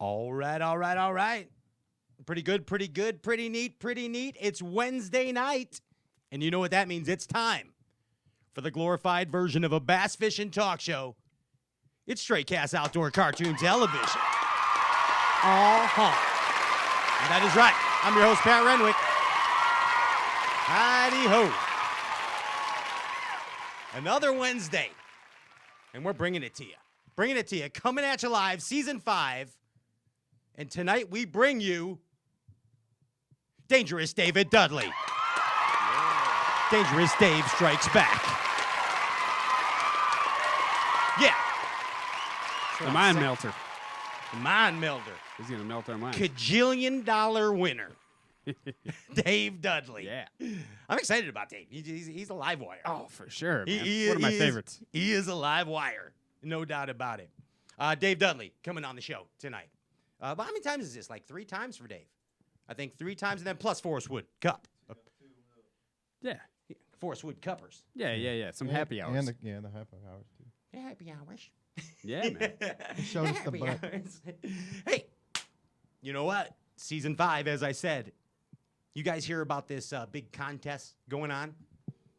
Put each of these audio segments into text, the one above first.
All right. Pretty good, pretty neat. It's Wednesday night. And you know what that means? It's time for the glorified version of a bass fishing talk show. It's Straight Cast Outdoor Cartoon Television. And that is right. I'm your host, Pat Renwick. Howdy-ho. Another Wednesday. And we're bringing it to you. Coming at you live, Season 5. And tonight we bring you Dangerous David Dudley. Yeah. Dangerous Dave strikes back. Yeah. The mind melter. The mind melter. He's going to melt our minds. $1,000,000,000 winner. Dave Dudley. Yeah. I'm excited about Dave. He's a live wire. Oh, for sure, man. One One of my favorites. He is a live wire. No doubt about it. Dave Dudley coming on the show tonight. But how many times is this? Like 3 times for Dave. I think 3 times, and then plus Forest Wood Cup. Yeah. Forest Wood Cuppers. Yeah. Some happy hours. And the happy hours, too. Yeah, happy hours. Yeah, man. He showed us the butt. Hey, you know what? Season 5, as I said. You guys hear about this big contest going on?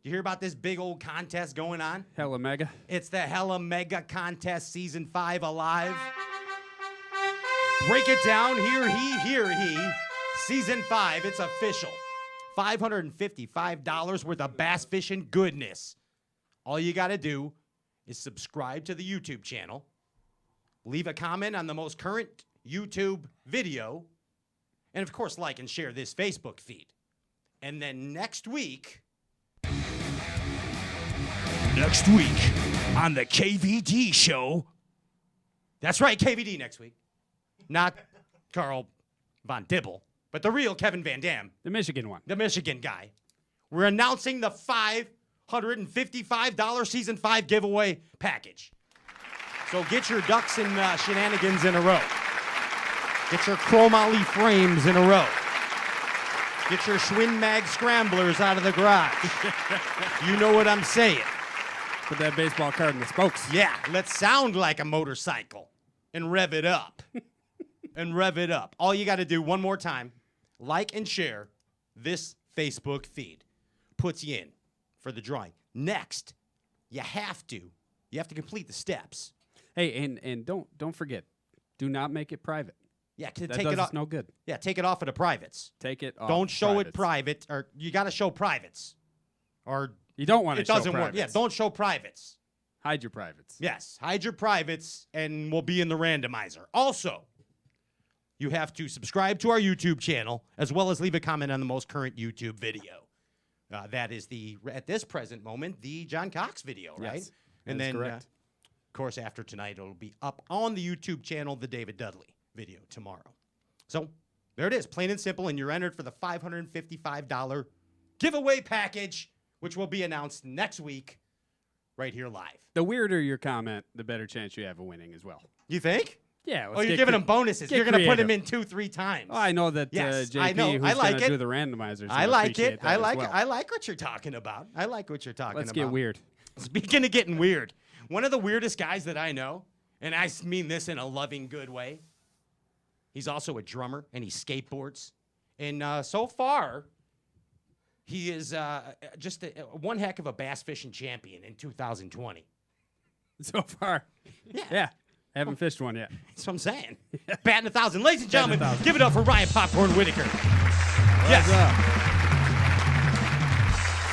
You hear about this big old contest going on? Hella mega. It's the Hella Mega Contest Season 5 Alive. Break it down. Hear he. Season 5, it's official. $555 worth of bass fishing goodness. All you got to do is subscribe to the YouTube channel, leave a comment on the most current YouTube video, and of course, like and share this Facebook feed. And then next week on the KVD show, that's right, KVD next week. Not Carl Von Dibble, but the real Kevin Van Dam. The Michigan one. The Michigan guy. We're announcing the $555 Season 5 giveaway package. So get your ducks and shenanigans in a row. Get your chromoly frames in a row. Get your Schwinn Mag scramblers out of the garage. You know what I'm saying. Put that baseball card in the spokes. Yeah, let's sound like a motorcycle and rev it up. All you got to do one more time, like and share this Facebook feed. Puts you in for the drawing. Next, you have to complete the steps. Hey, and don't forget, do not make it private. Yeah, That take does it us off. no good. Yeah, take it off of the privates. Take it off. Don't show privates. it private, or you got to show privates, or You don't want to it show doesn't work. privates. Yeah, don't show privates. Hide your privates. Yes, hide your privates, and we'll be in the randomizer. Also, you have to subscribe to our YouTube channel, as well as leave a comment on the most current YouTube video. That is at this present moment, the John Cox video, right? Yes, And that is then, correct. Of course, after tonight, it'll be up on the YouTube channel, the David Dudley video tomorrow. So there it is, plain and simple, and you're entered for the $555 giveaway package, which will be announced next week right here live. The weirder your comment, the better chance you have of winning as well. You think? Yeah. Oh, you're giving them bonuses. You're going to put them in 2-3 times. Oh, I know that Yes, JP, I know. who's I like going to it. do the randomizers. I will like appreciate it. that I as like well. it. I like what you're talking about. Let's get weird. Speaking of getting weird, one of the weirdest guys that I know, and I mean this in a loving, good way, he's also a drummer, and he skateboards. And so far, he is just one heck of a bass fishing champion in 2020. So far. Yeah. Haven't fished one yet. That's what I'm saying. Batting 1,000. Ladies and gentlemen, 1,000. give it up for Ryan Popcorn Whitaker. Yes.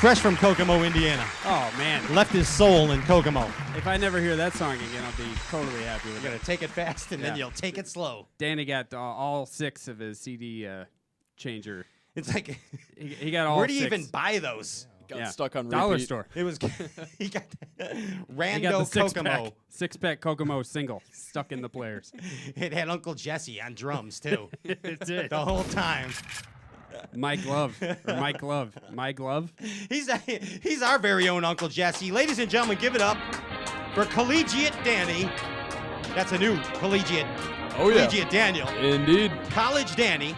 Fresh from Kokomo, Indiana. Oh, man. Left his soul in Kokomo. If I never hear that song again, I'll be totally happy with You're going it. to take it fast, and then Yeah. you'll take it slow. Danny got all 6 of his CD changer. It's like, He got all where do you 6. even buy those? Got stuck on Dollar repeat. store. It was, he got He got Rando the Kokomo. 6-pack Kokomo single stuck in the players. It had Uncle Jesse on drums, too, It did. the whole time. Mike Love. Or Mike Love. My Glove. He's our very own Uncle Jesse. Ladies and gentlemen, give it up for Collegiate Danny. That's a new Collegiate. Oh, yeah. Collegiate Daniel. Indeed. College Danny.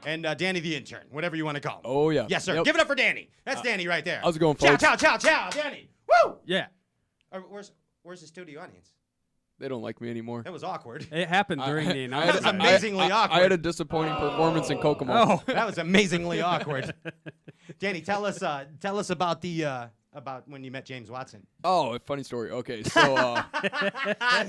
And Danny the intern, whatever you want to call him. Oh, yeah. Yes, sir. Yep. Give it up for Danny. That's Danny right there. How's it going, Chow, folks? chow, chow, chow, Danny. Woo! Yeah. Where's the studio audience? they don't like me anymore. That was awkward. It happened during the That was announcement. amazingly I awkward. had a disappointing performance in Kokomo. Oh, That was amazingly awkward. Danny, tell us about the about when you met James Watson. Oh, a funny story. Okay, so I'm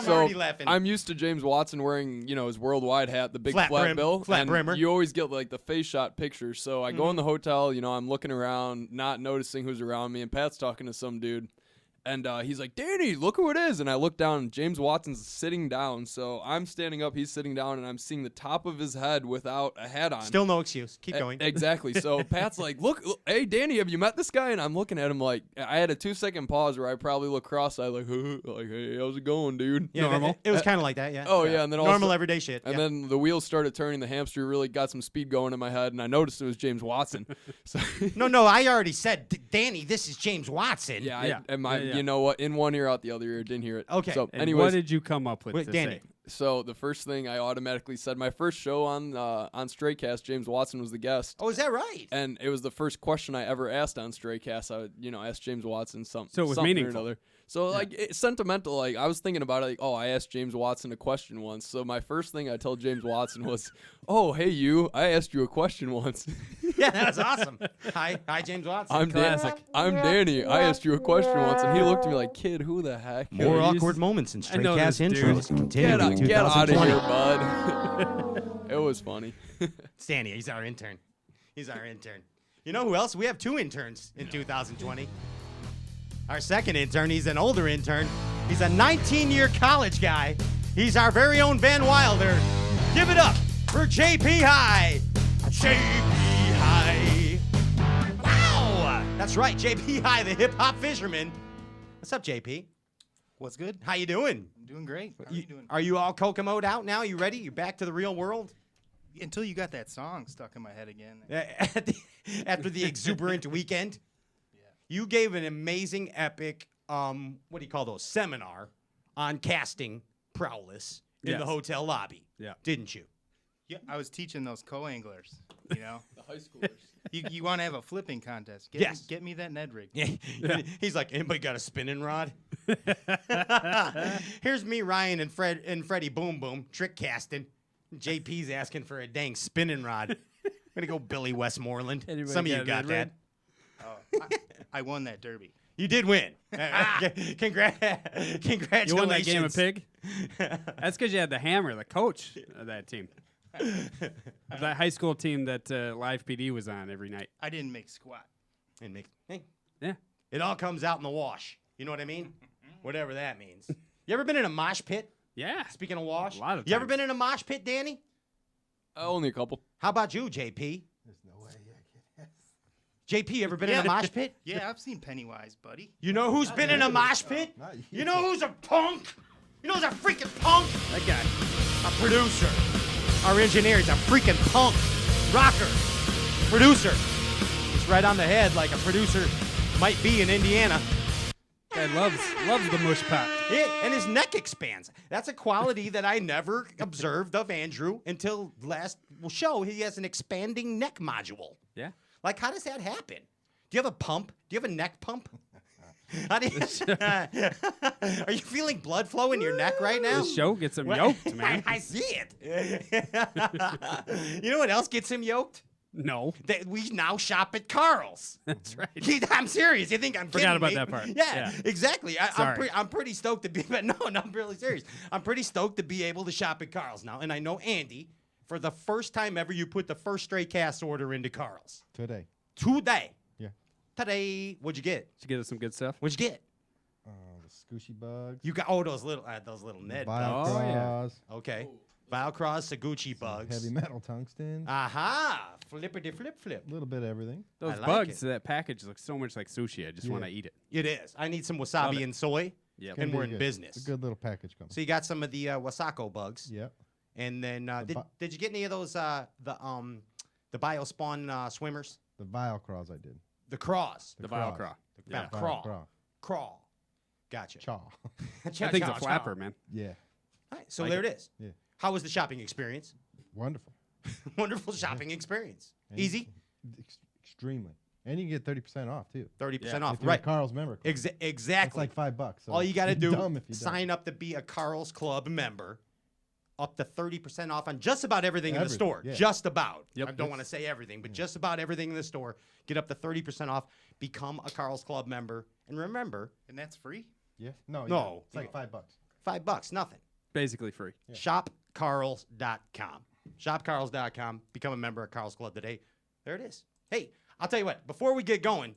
so already laughing. I'm used to James Watson wearing, his worldwide hat, the big Flat flat brim, bill, flat and brimmer. you always get like the face shot pictures. So I go in the hotel, I'm looking around, not noticing who's around me, and Pat's talking to some dude. And he's like, Danny, look who it is. And I look down, and James Watson's sitting down. So I'm standing up, he's sitting down, and I'm seeing the top of his head without a hat on. Still no excuse. Keep going. Exactly. So Pat's like, look, hey, Danny, have you met this guy? And I'm looking at him like, I had a 2-second pause where I probably look cross-eyed like, hey, how's it going, dude? Yeah, normal. It was kind of like that, yeah. Oh, yeah, and then normal also- everyday shit. And yeah. then the wheels started turning. The hamster really got some speed going in my head, and I noticed it was James Watson. So No, I already said, Danny, this is James Watson. yeah, Yeah. yeah. Yeah. You know what? In one ear, out the other ear. Didn't hear it. Okay. So, and anyways, what did you come up with Wait, to Danny. say? so the first thing I automatically said, my first show on Straycast, James Watson was the guest. Oh, is that right? And it was the first question I ever asked on Straycast. I would, ask James Watson something. So it was something or meaningful. another. So like it's sentimental. Like I was thinking about it. Like, oh, I asked James Watson a question once. So my first thing I told James Watson was, "Oh, hey you, I asked you a question once." Yeah, that was awesome. Hi, James Watson. I'm Danny. I asked you a question once, and he looked at me like, "Kid, who the heck?" More you awkward just- moments in I know Straycast this dude. intros. Continue in Get out of 2020. here, bud. It was funny. Stanley, he's our intern. You know who else? We have 2 interns in 2020. Our second intern, he's an older intern. He's a 19-year college guy. He's our very own Van Wilder. Give it up for JP High. JP High. Wow. That's right, JP High, the hip-hop fisherman. What's up, JP? What's good? How you doing? I'm doing great. How are you doing? Are you all Kokomo'd out now? You ready? You back to the real world? Until you got that song stuck in my head again. After the exuberant weekend? You gave an amazing, epic, what do you call those, seminar on casting prowess in the Yes. hotel lobby. Yeah. Didn't you? Yeah, I was teaching those co-anglers, The high schoolers. you want to have a flipping contest. Yes. Get me that Ned rig. Yeah. He's like, anybody got a spinning rod? Here's me, Ryan, and Freddie Boom Boom, trick casting. JP's asking for a dang spinning rod. I'm going to go Billy Westmoreland. Anybody Some of you got got a that. red? Oh, I won that derby. You did win. Congratulations. You won that game of pig? That's because you had the hammer, the coach of that team. That high school team that Live PD was on every night. I didn't make squat. And hey, Yeah. it all comes out in the wash. You know what I mean? Whatever that means. You ever been in a mosh pit? Yeah. Speaking of wash. A lot of You ever times. been in a mosh pit, Danny? Only a couple. How about you, JP? There's no way I can. JP, ever been in a mosh pit? Yeah, I've seen Pennywise, buddy. You know who's been in a mosh pit? Not you. You know who's a punk? You know who's a freaking punk? That guy. A producer. Our engineer is a freaking punk. Rocker. Producer. It's right on the head like a producer might be in Indiana. Guy loves the mush pot. Yeah, and his neck expands. That's a quality that I never observed of Andrew until last show. He has an expanding neck module. Yeah. Like, how does that happen? Do you have a pump? Do you have a neck pump? How do you, are you feeling blood flow in your neck right now? This show gets him Well, yoked, man. I see it. You know what else gets him yoked? No. That we now shop at Carl's. That's right. I'm serious. You think I'm Forgot kidding about me? that part. Yeah, Yeah. exactly. Sorry. I'm pretty stoked to be, but no, I'm really serious. I'm pretty stoked to be able to shop at Carl's now. And I know, Andy, for the first time ever, you put the first stray cast order into Carl's. Today. Today. Yeah. Today. What'd you get? Did you get us some good stuff? What'd you get? The scooshy bugs. You got those little Ned Bio bugs. Oh, yeah. Claws, Okay. Valcross, Saguchi bugs. Heavy metal tungstens. Aha! Flippity flip flip. A little bit of everything. Those like bugs, it. that package looks so much like sushi. I just want to eat it. It is. I need some Love wasabi it. and soy, Yep. and Can we're be in good. business. It's a good little package coming. So you got some of the wasako bugs, Yep. and then The did you get any of those the biospawn swimmers? The Vile Craws I did. The craws. The craws. Biocraw. The Yeah. crawl. Craw. Crawl. Gotcha. Chaw. That thing's a flapper, man. Yeah. All right, so Like there it is. Yeah. How was the shopping experience? Wonderful. Wonderful shopping experience. And Easy? Extremely. And you get 30% off, too. 30% off. If you're a Right. Carl's member. Club. Exactly. It's like $5. So All you got to it's do, dumb if you don't. sign up to be a Carl's Club member. Up to 30% off on just about everything in the store. yeah. Just about. Yep. I don't want to say everything, but just about everything in the store. Get up to 30% off. Become a Carl's Club member. And remember, And that's free? Yeah. No. No. It's like $5. $5, nothing. Basically free. Yeah. ShopCarls.com. ShopCarls.com. Become a member of Carl's Club today. There it is. Hey, I'll tell you what. Before we get going,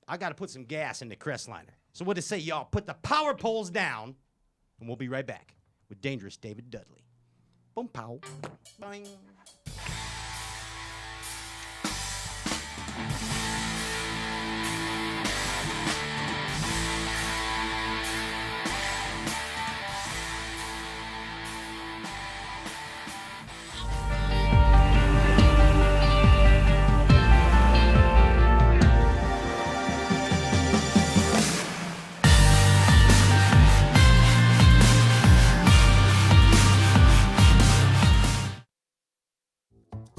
I got to put some gas in the Crestliner. So what to say, y'all? Put the power poles down, and we'll be right back with Dangerous David Dudley. Boom, pow. Boing.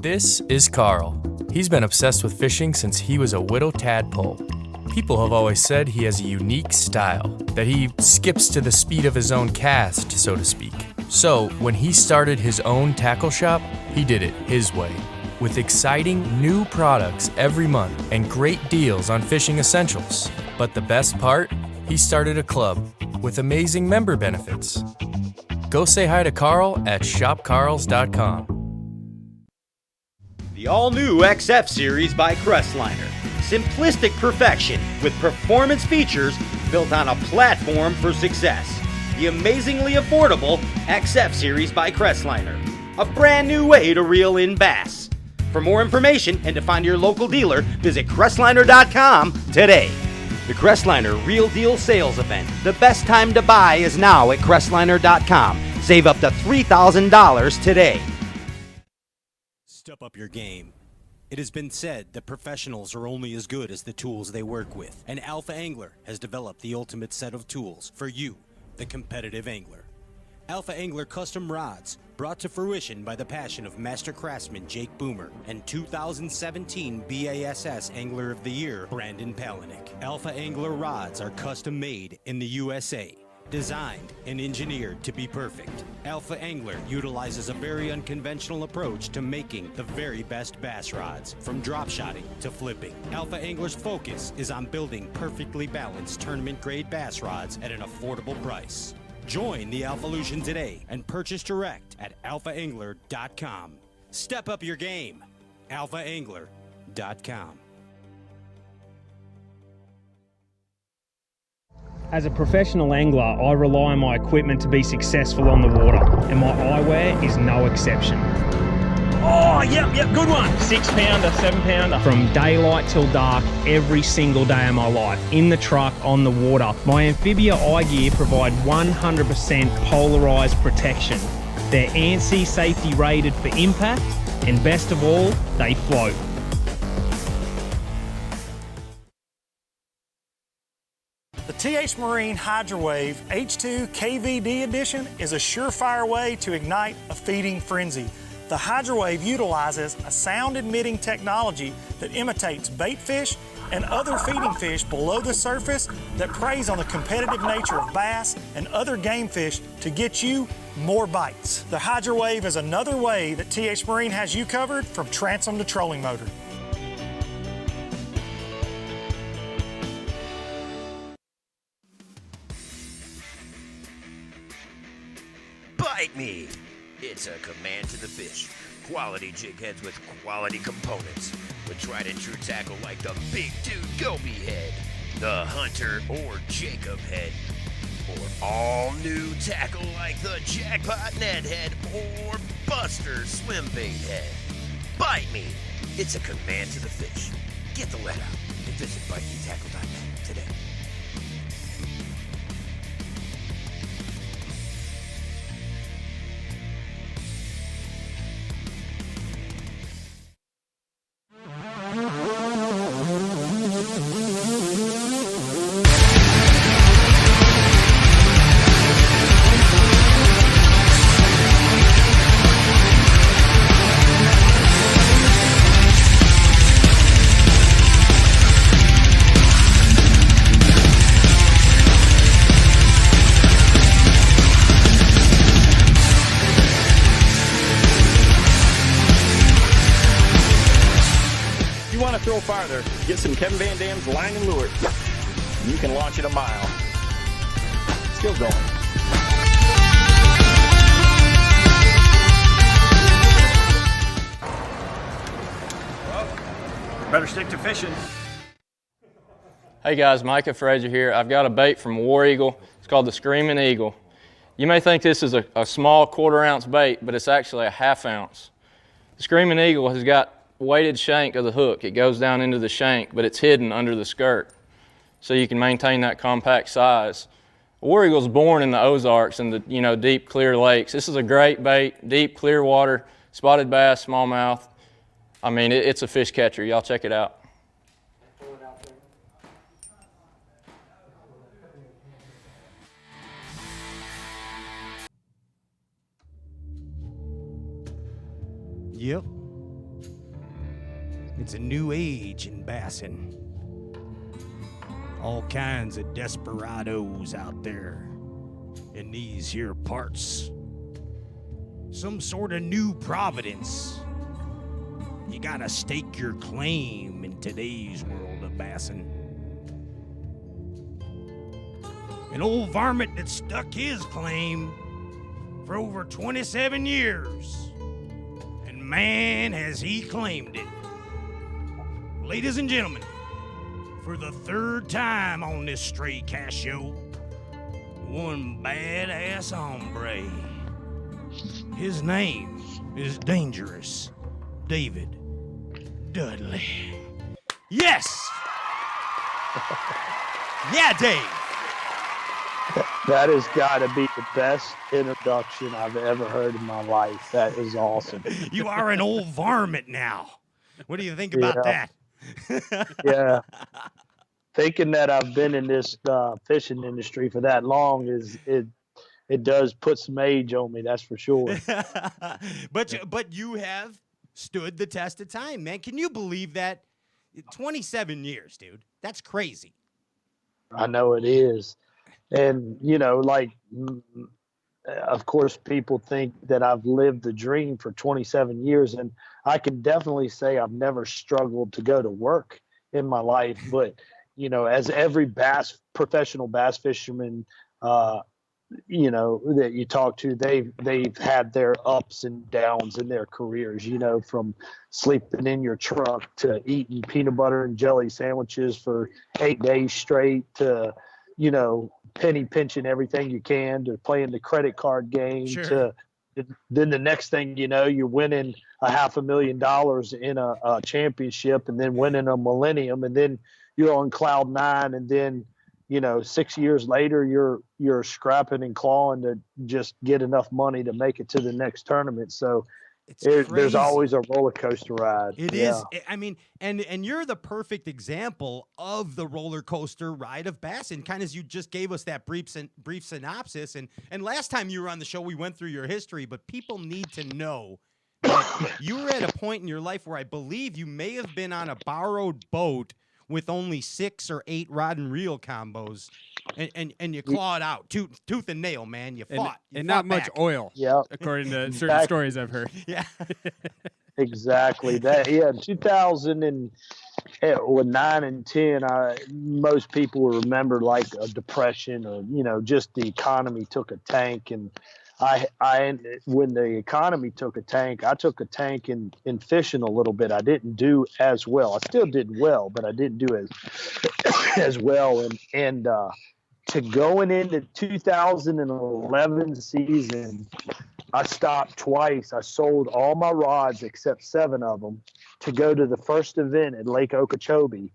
This is Carl. He's been obsessed with fishing since he was a widow tadpole. People have always said he has a unique style, that he skips to the speed of his own cast, so to speak. So, when he started his own tackle shop, he did it his way, with exciting new products every month and great deals on fishing essentials. But the best part? He started a club with amazing member benefits. Go say hi to Carl at shopcarls.com. The all-new XF series by Crestliner. Simplistic perfection with performance features built on a platform for success. The amazingly affordable XF series by Crestliner. A brand new way to reel in bass. For more information and to find your local dealer, visit Crestliner.com today. The Crestliner Real Deal Sales Event. The best time to buy is now at Crestliner.com. Save up to $3,000 today. Step up your game. It has been said that professionals are only as good as the tools they work with, and Alpha Angler has developed the ultimate set of tools for you, the competitive angler. Alpha Angler custom rods, brought to fruition by the passion of master craftsman Jake Boomer and 2017 BASS Angler of the Year Brandon Palaniuk. Alpha Angler rods are custom made in the USA. Designed and engineered to be perfect, Alpha Angler utilizes a very unconventional approach to making the very best bass rods, from drop shotting to flipping. Alpha Angler's focus is on building perfectly balanced tournament-grade bass rods at an affordable price. Join the Alphalution today and purchase direct at alphaangler.com. Step up your game. alphaangler.com. As a professional angler, I rely on my equipment to be successful on the water, and my eyewear is no exception. Oh, yep, good one. 6-pounder, 7-pounder. From daylight till dark, every single day of my life, in the truck, on the water. My Amphibia eye gear provide 100% polarized protection. They're ANSI safety rated for impact, and best of all, they float. The TH Marine Hydrowave H2 KVD Edition is a surefire way to ignite a feeding frenzy. The Hydrowave utilizes a sound-emitting technology that imitates bait fish and other feeding fish below the surface that preys on the competitive nature of bass and other game fish to get you more bites. The Hydrowave is another way that TH Marine has you covered from transom to trolling motor. Bite me! It's a command to the fish. Quality jig heads with quality components. With tried and true tackle like the Big Dude Goby head, the Hunter or Jacob head, or all new tackle like the Jackpot Net head or Buster swim bait head. Bite me! It's a command to the fish. Get the let out and visit BiteMeTackle.net today. throw farther, get some Kevin Van Dam's line and lure. You can launch it a mile. Still going. Better stick to fishing. Hey guys, Micah Frazier here. I've got a bait from War Eagle. It's called the Screaming Eagle. You may think this is a small 1/4 ounce bait, but it's actually a 1/2 ounce. The Screaming Eagle has got weighted shank of the hook. It goes down into the shank, but it's hidden under the skirt, so you can maintain that compact size. War Eagle's born in the Ozarks and the deep, clear lakes. This is a great bait, deep, clear water, spotted bass, smallmouth. I mean, it's a fish catcher. Y'all check it out. Yep. It's a new age in bassing. All kinds of desperados out there in these here parts. Some sort of new providence. You gotta stake your claim in today's world of bassing. An old varmint that stuck his claim for over 27 years. And man, has he claimed it. Ladies and gentlemen, for the 3rd time on this Stray Cast show, one badass hombre. His name is Dangerous David Dudley. Yes! Yeah, Dave. That has got to be the best introduction I've ever heard in my life. That is awesome. You are an old varmint now. What do you think about that? Yeah. Thinking that I've been in this fishing industry for that long it does put some age on me, that's for sure. But you have stood the test of time, man. Can you believe that? 27 years, dude. That's crazy. I know it is. And, of course, people think that I've lived the dream for 27 years. And I can definitely say I've never struggled to go to work in my life. But, as every professional bass fisherman, that you talk to, they've had their ups and downs in their careers, from sleeping in your truck to eating peanut butter and jelly sandwiches for 8 days straight to, penny pinching everything you can to playing the credit card game to then the next thing you're winning $500,000 in a championship and then winning a millennium and then you're on cloud 9 and then 6 years later you're scrapping and clawing to just get enough money to make it to the next tournament. So there's always a roller coaster ride. It is. I mean, and you're the perfect example of the roller coaster ride of bassing. Kind of as you just gave us that brief synopsis. And last time you were on the show, we went through your history, but people need to know that you were at a point in your life where I believe you may have been on a borrowed boat with only 6 or 8 rod and reel combos, and you clawed out tooth and nail, man. You fought. And not much back. oil, according to certain stories I've heard. Yeah. Exactly. 2009 and 10, most people will remember like a depression or, just the economy took a tank. And when the economy took a tank, I took a tank in fishing a little bit. I didn't do as well. I still did well, but I didn't do as well. And to going into 2011 season, I stopped twice. I sold all my rods except 7 of them to go to the first event at Lake Okeechobee.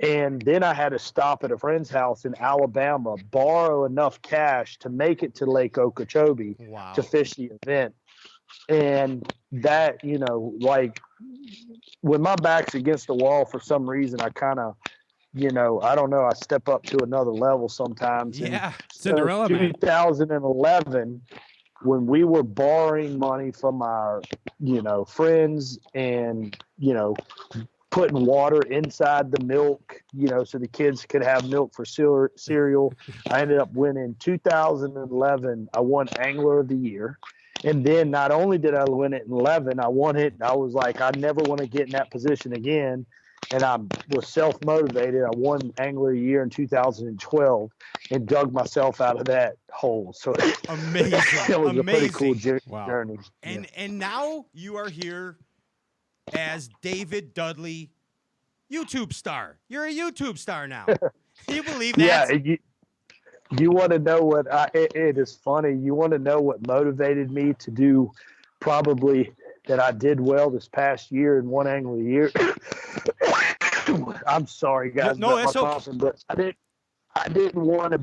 And then I had to stop at a friend's house in Alabama, borrow enough cash to make it to Lake Okeechobee to fish the event. And that, when my back's against the wall for some reason, I kind of, I don't know, I step up to another level sometimes. Yeah, Cinderella man. 2011, when we were borrowing money from our, friends and, putting water inside the milk, so the kids could have milk for cereal. I ended up winning 2011. I won Angler of the Year. And then not only did I win it in 11, I won it. And I was like, I never want to get in that position again. and I was self-motivated. I won Angler of the Year in 2012 and dug myself out of that hole. So Amazing. it was a pretty cool Amazing. journey. And now you are here as David Dudley, YouTube star. You're a YouTube star now. Can you believe that? Yeah, you want to know what it is funny. You want to know what motivated me to do probably that I did well this past year in one Angler of the Year. I'm sorry, guys. No, that's okay. But I didn't want to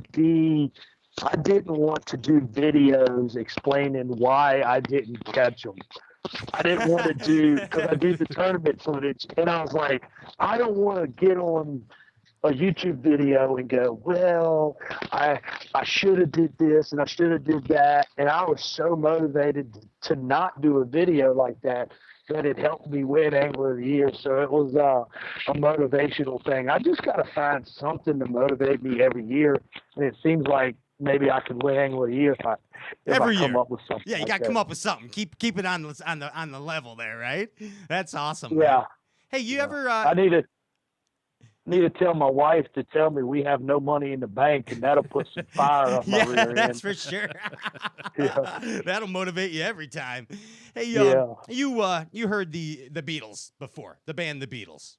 do videos explaining why I didn't catch them. I didn't want to do, because I do the tournament footage, and I was like, I don't want to get on a YouTube video and go, well, I should have did this and I should have did that. And I was so motivated to not do a video like that it helped me win Angler of the Year. So it was a motivational thing. I just got to find something to motivate me every year. And it seems like maybe I could win Angler of the Year if I come up with something. Yeah, you like got to that. come up with something. Keep it on the level there, right? That's awesome. Yeah. Man. Hey, you ever? I need to tell my wife to tell me we have no money in the bank, and that'll put some fire up my rear end. That's for sure. Yeah. That'll motivate you every time. Hey, you heard the Beatles before, the band the Beatles.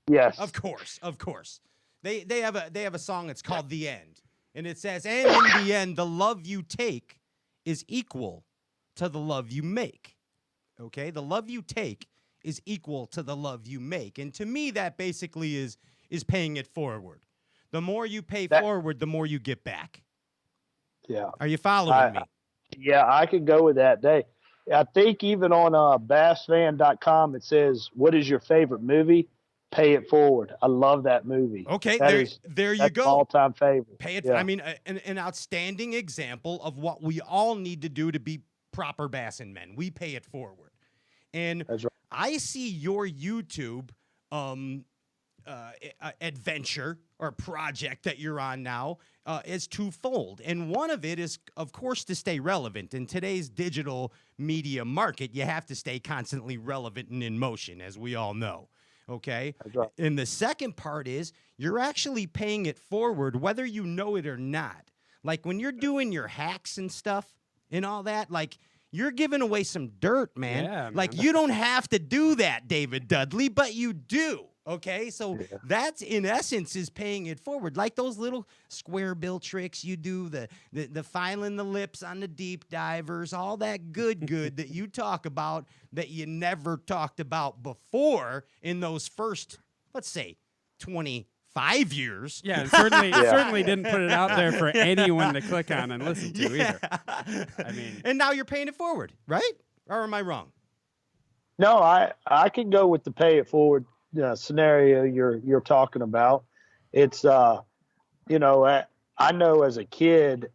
Yes. Of course. They have a song. It's called "The End," and it says, "And in the end, the love you take is equal to the love you make." Okay, the love you take is equal to the love you make, and to me, that basically is paying it forward. The more you pay forward, the more you get back. Yeah. Are you following me? Yeah, I could go with that. I think even on bassfan.com it says, "What is your favorite movie? Pay It Forward." I love that movie. Okay, there you that's go. My all-time favorite. Pay it. Yeah. I mean, an outstanding example of what we all need to do to be proper bassin' men. We pay it forward, and That's right. I see your YouTube adventure or project that you're on now is twofold. And one of it is, of course, to stay relevant. In today's digital media market, you have to stay constantly relevant and in motion, as we all know. Okay? That's right. And the second part is you're actually paying it forward, whether you know it or not. Like when you're doing your hacks and stuff and all that, like you're giving away some dirt, man. Yeah, man. Like you don't have to do that, David Dudley, but you do. Okay, so that's in essence is paying it forward, like those little square bill tricks you do, the filing the lips on the deep divers, all that good that you talk about that you never talked about before in those first, let's say, 25 years. Yeah, and certainly didn't put it out there for anyone to click on and listen to either. I mean, and now you're paying it forward, right? Or am I wrong? No, I can go with the pay it forward scenario you're talking about. It's I know as a kid,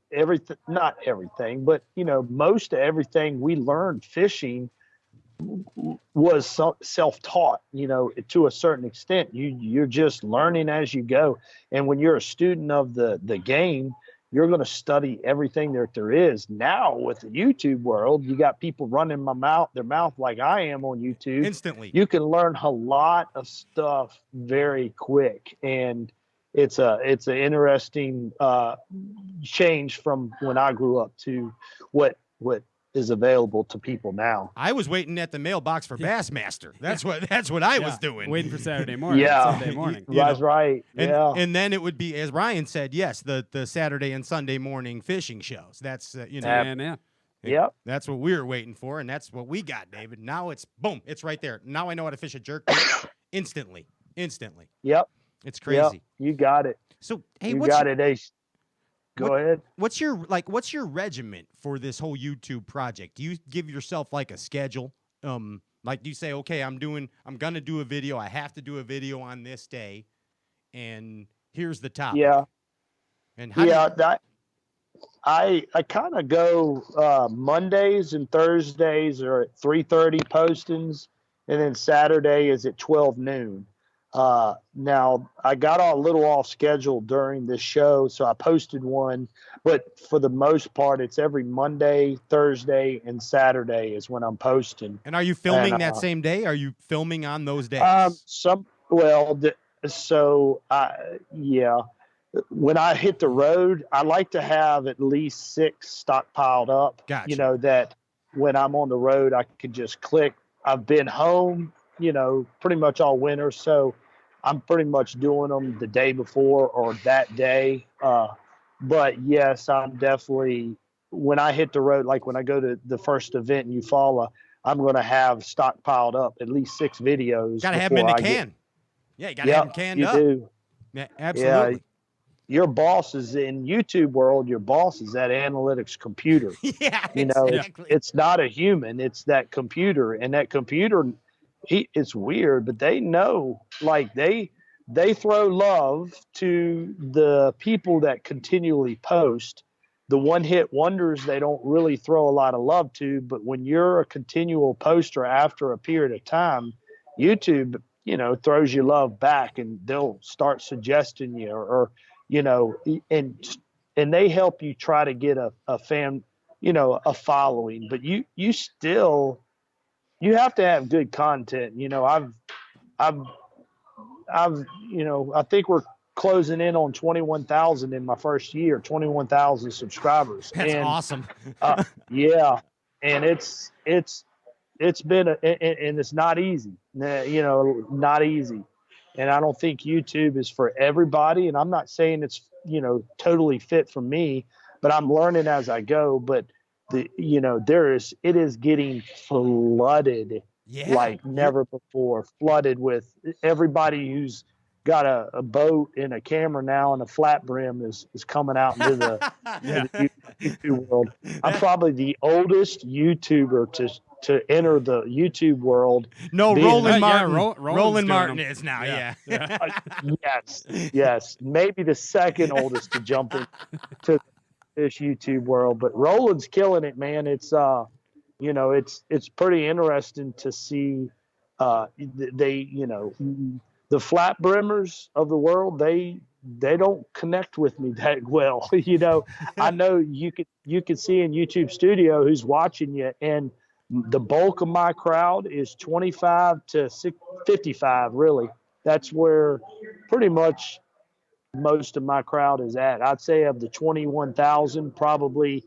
not everything, but most of everything we learned fishing was self-taught, to a certain extent. You're just learning as you go. And when you're a student of the game, you're going to study everything that there is. Now with the YouTube world, you got people running their mouth like I am on YouTube. Instantly. You can learn a lot of stuff very quick. And it's an interesting change from when I grew up to what is available to people now. I was waiting at the mailbox for Bassmaster. That's what I was doing. Waiting for Saturday morning. Yeah. Sunday morning. That's right. Yeah. And then it would be, as Ryan said, yes, the Saturday and Sunday morning fishing shows. That's Yep. That's what we were waiting for, and that's what we got, David. Now it's boom, it's right there. Now I know how to fish a jerk instantly. Yep. It's crazy. Yep. You got it. So hey, you got it, Ace. Go ahead. What's your regiment for this whole YouTube project? Do you give yourself like a schedule? Like do you say, okay, I'm gonna do a video. I have to do a video on this day, and here's the topic. Yeah. And I kind of go Mondays and Thursdays are at 3:30 postings, and then Saturday is at 12 noon. Now I got a little off schedule during this show, so I posted one, but for the most part, it's every Monday, Thursday, and Saturday is when I'm posting. And are you filming that same day? Are you filming on those days? Well, yeah. When I hit the road, I like to have at least 6 stockpiled up. Gotcha. That when I'm on the road, I could just click. I've been home, pretty much all winter, so I'm pretty much doing them the day before or that day. But yes, I'm definitely, when I hit the road, like when I go to the first event in Eufaula, I'm going to have stockpiled up at least 6 videos. Got to have them in the can. Yeah, you got to have them canned up. You do. Yeah, absolutely. Yeah, your boss is in YouTube world. Your boss is that analytics computer. Yeah, exactly. It's not a human. It's that computer, and that computer, it's weird, but they know, like they throw love to the people that continually post. The one-hit wonders, they don't really throw a lot of love to. But when you're a continual poster after a period of time, YouTube, throws you love back, and they'll start suggesting you or and they help you try to get a fan, a following. But you have to have good content. I think we're closing in on 21,000 in my first year, 21,000 subscribers. That's awesome. Yeah, and it's been and it's not easy. Not easy. And I don't think YouTube is for everybody. And I'm not saying it's, totally fit for me, but I'm learning as I go. But it is getting flooded like never before, flooded with everybody who's got a boat and a camera now and a flat brim is coming out into the YouTube world. I'm probably the oldest YouTuber to enter the YouTube world. No, Roland Martin. Roland Martin is now, yeah. Yes. Maybe the second oldest to jump into this YouTube world. But Roland's killing it, man. It's it's pretty interesting to see the flat brimmers of the world, they don't connect with me that well. I know you could see in YouTube Studio who's watching you, and the bulk of my crowd is 25 to 55, really. That's where pretty much most of my crowd is at. I'd say of the 21,000, probably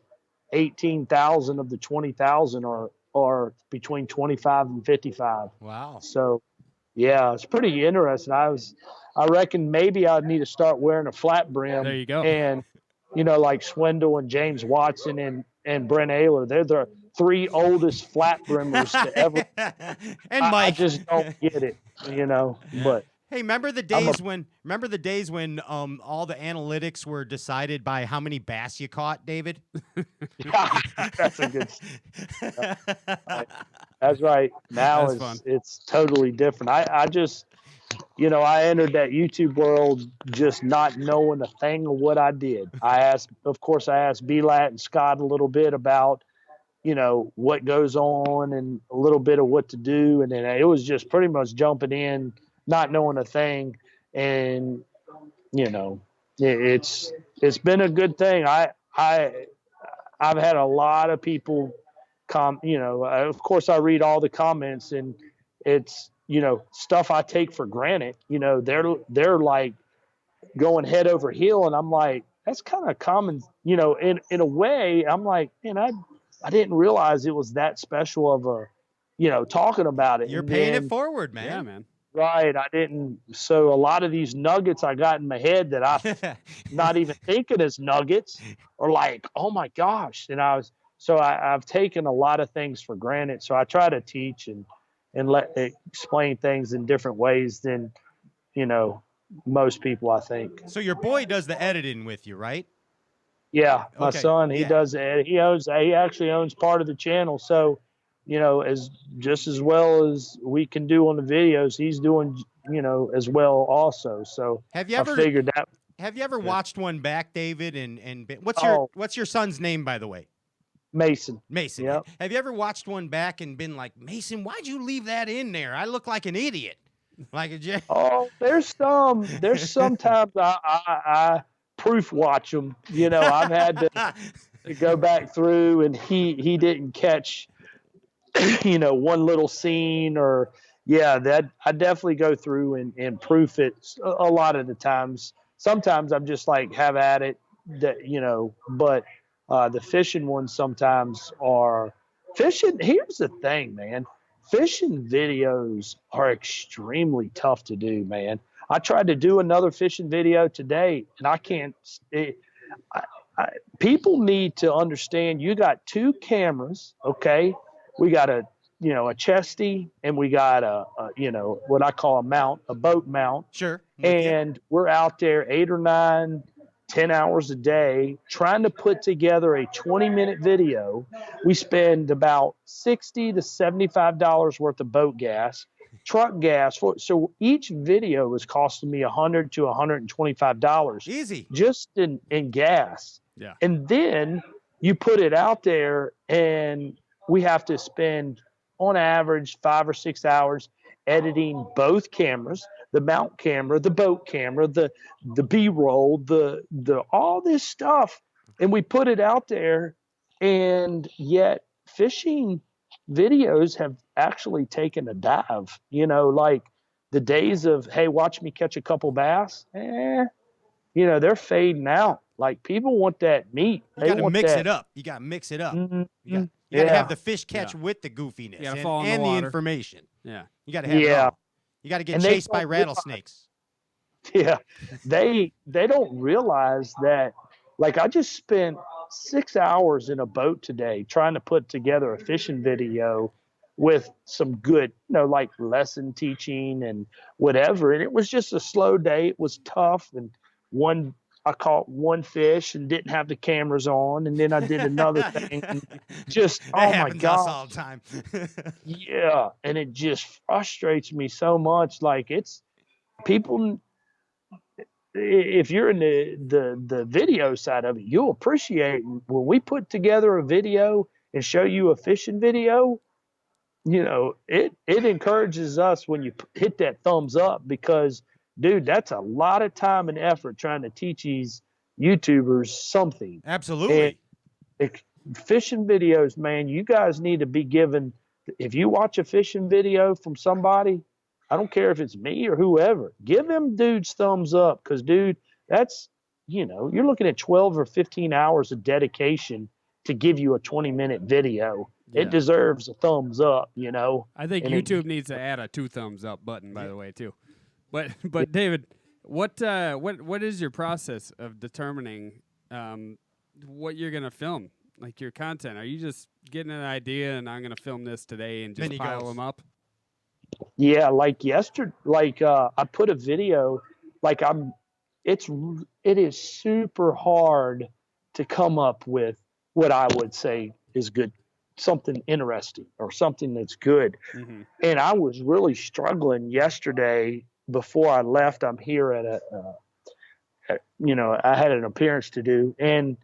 18,000 of the 20,000 are between 25 and 55. Wow. So, yeah, it's pretty interesting. I reckon maybe I'd need to start wearing a flat brim. There you go. And, like Swindle and James Watson and Brent Ayler, they're the 3 oldest flat brimmers to ever. And Mike. I just don't get it, but. Hey, remember the days when all the analytics were decided by how many bass you caught, David? That's a good. That's right. Now it's totally different. I just, I entered that YouTube world just not knowing a thing of what I did. I asked B-Lat and Scott a little bit about, what goes on and a little bit of what to do, and then it was just pretty much jumping in, not knowing a thing. And, it's been a good thing. I've had a lot of people of course I read all the comments, and it's, stuff I take for granted. They're like going head over heel. And I'm like, that's kind of common, in a way. I'm like, man, I didn't realize it was that special of a, talking about it. You're paying it forward, man. Yeah, man. Right. I didn't. So a lot of these nuggets I got in my head that I not even thinking as nuggets are like, oh my gosh. And I've taken a lot of things for granted. So I try to teach and explain things in different ways than, most people, I think. So your boy does the editing with you, right? Yeah. My son, he does it. He actually owns part of the channel. So, as just as well as we can do on the videos, he's doing, as well also. So have you ever figured that? Have you ever watched one back, David? And what's your son's name, by the way? Mason. Yep. Have you ever watched one back and been like, Mason, why'd you leave that in there? I look like an idiot. There's sometimes I proof watch them. I've had to go back through, and he didn't catch, one little scene, or yeah, that I definitely go through and proof it a lot of the times. Sometimes I'm just like have at it, that but the fishing ones sometimes are fishing. Here's the thing, man. Fishing videos are extremely tough to do, man. I tried to do another fishing video today, and I can't. People need to understand. You got two cameras, okay? We got a chesty, and we got a what I call a mount, a boat mount. Sure. And we're out there 8 or 9, 10 hours a day trying to put together a 20-minute video. We spend about $60 to $75 worth of boat gas, truck gas. So each video is costing me $100 to $125. Easy. Just in gas. Yeah. And then you put it out there, and we have to spend on average 5 or 6 hours editing both cameras, the mount camera, the boat camera, the B-roll, the all this stuff, and we put it out there. And yet fishing videos have actually taken a dive. Like the days of, hey, watch me catch a couple bass, they're fading out. Like people want that meat. You got to mix it up. You got to mix it up. Mm-hmm. You got to have the fish catch with the goofiness and the information. Yeah. You got to have it all. You got to get chased by rattlesnakes. Yeah. They don't realize that. Like I just spent 6 hours in a boat today trying to put together a fishing video with some good, like lesson teaching and whatever. And it was just a slow day. It was tough. And I caught one fish and didn't have the cameras on, and then I did another thing. And just that oh my happens god, us all the time. yeah, and it just frustrates me so much. Like it's people. If you're in the video side of it, you'll appreciate when we put together a video and show you a fishing video. It encourages us when you hit that thumbs up, because dude, that's a lot of time and effort trying to teach these YouTubers something. Absolutely. And fishing videos, man, you guys need to be given. If you watch a fishing video from somebody, I don't care if it's me or whoever, give them dudes thumbs up, because, dude, that's, you're looking at 12 or 15 hours of dedication to give you a 20-minute video. Yeah. It deserves a thumbs up, I think YouTube needs to add a 2 thumbs up button, by the way, too. But David, what is your process of determining what you're gonna film, like your content? Are you just getting an idea and I'm gonna film this today and just pile them up? Yeah, like yesterday, I put a video. Like it is super hard to come up with what I would say is good, something interesting or something that's good. Mm-hmm. And I was really struggling yesterday. Before I left, I'm here at I had an appearance to do in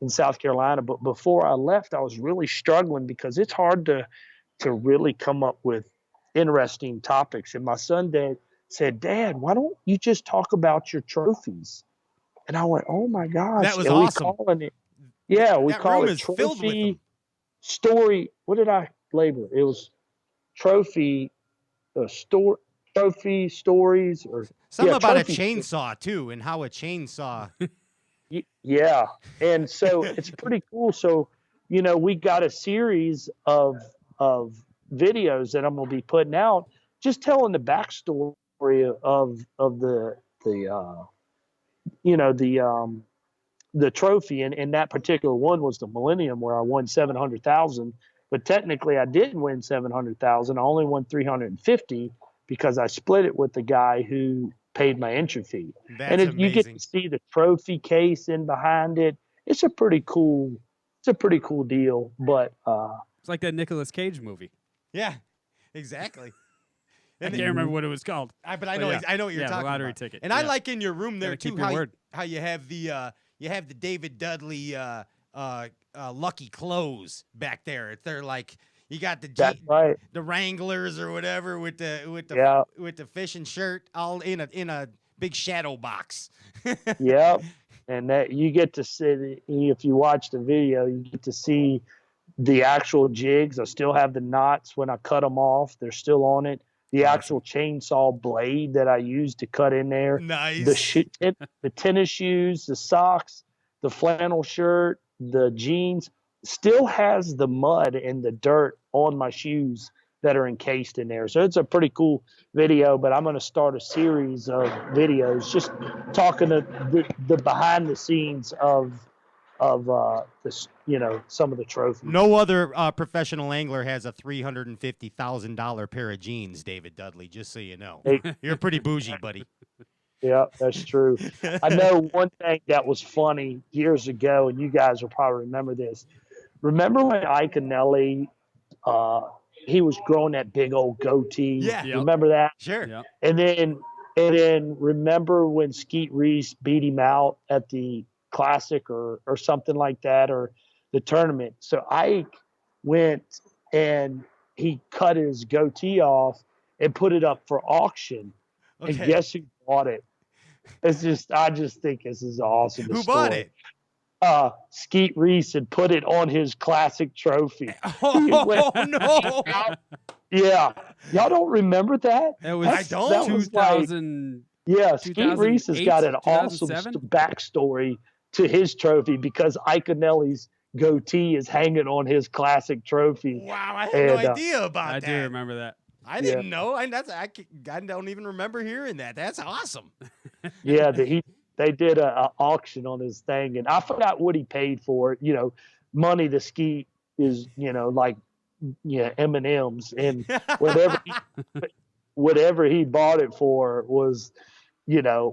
South Carolina. But before I left, I was really struggling because it's hard to really come up with interesting topics. And my son said, Dad, why don't you just talk about your trophies? And I went, oh my gosh. That was awesome. We call it trophy story. What did I label it? It was trophy story. Trophy stories, or something about a chainsaw too, and how a chainsaw. Yeah, and so it's pretty cool. So we got a series of videos that I'm gonna be putting out, just telling the backstory of the trophy, and that particular one was the Millennium, where I won $700,000, but technically I didn't win $700,000. I only won $350,000. Because I split it with the guy who paid my entry fee. That's amazing. You get to see the trophy case in behind it. It's a pretty cool deal. But it's like that Nicolas Cage movie. Yeah, exactly. I can't remember what it was called. But I know what you're talking the lottery about. ticket. And I like in your room there too how you have the David Dudley lucky clothes back there. They're like. You got the Wranglers or whatever with the fishing shirt all in a big shadow box. Yep, and that you get to see, if you watch the video, you get to see the actual jigs. I still have the knots when I cut them off; they're still on it. the actual chainsaw blade that I used to cut in there, Nice. the tennis shoes, the socks, the flannel shirt, the jeans, still has the mud and the dirt on my shoes that are encased in there. So it's a pretty cool video, but I'm going to start a series of videos just talking to the behind the scenes of this, some of the trophies. No other professional angler has a $350,000 pair of jeans, David Dudley, just so you know. You're pretty bougie, buddy. Yeah, that's true. I know one thing that was funny years ago, and you guys will probably remember this. Remember when Ike Anelli, he was growing that big old goatee? Yeah. Yep. Remember that? Sure. Yep. And then remember when Skeet Reese beat him out at the Classic or something like that, or the tournament. So Ike went and he cut his goatee off and put it up for auction. Okay. And guess who bought it? I just think this is awesome. Who bought it? Skeet Reese had put it on his Classic trophy. Oh, no. Yeah. Y'all don't remember that? It was I don't. That was 2000. Yeah, Skeet Reese has got an awesome 2007? backstory to his trophy because Ike Anelli's goatee is hanging on his Classic trophy. Wow, I had no idea about I that. do remember that. I didn't know. I don't even remember hearing that. That's awesome. Yeah, they did a auction on his thing, and I forgot what he paid for it. Money to Skeet is like M&Ms, and whatever he bought it for was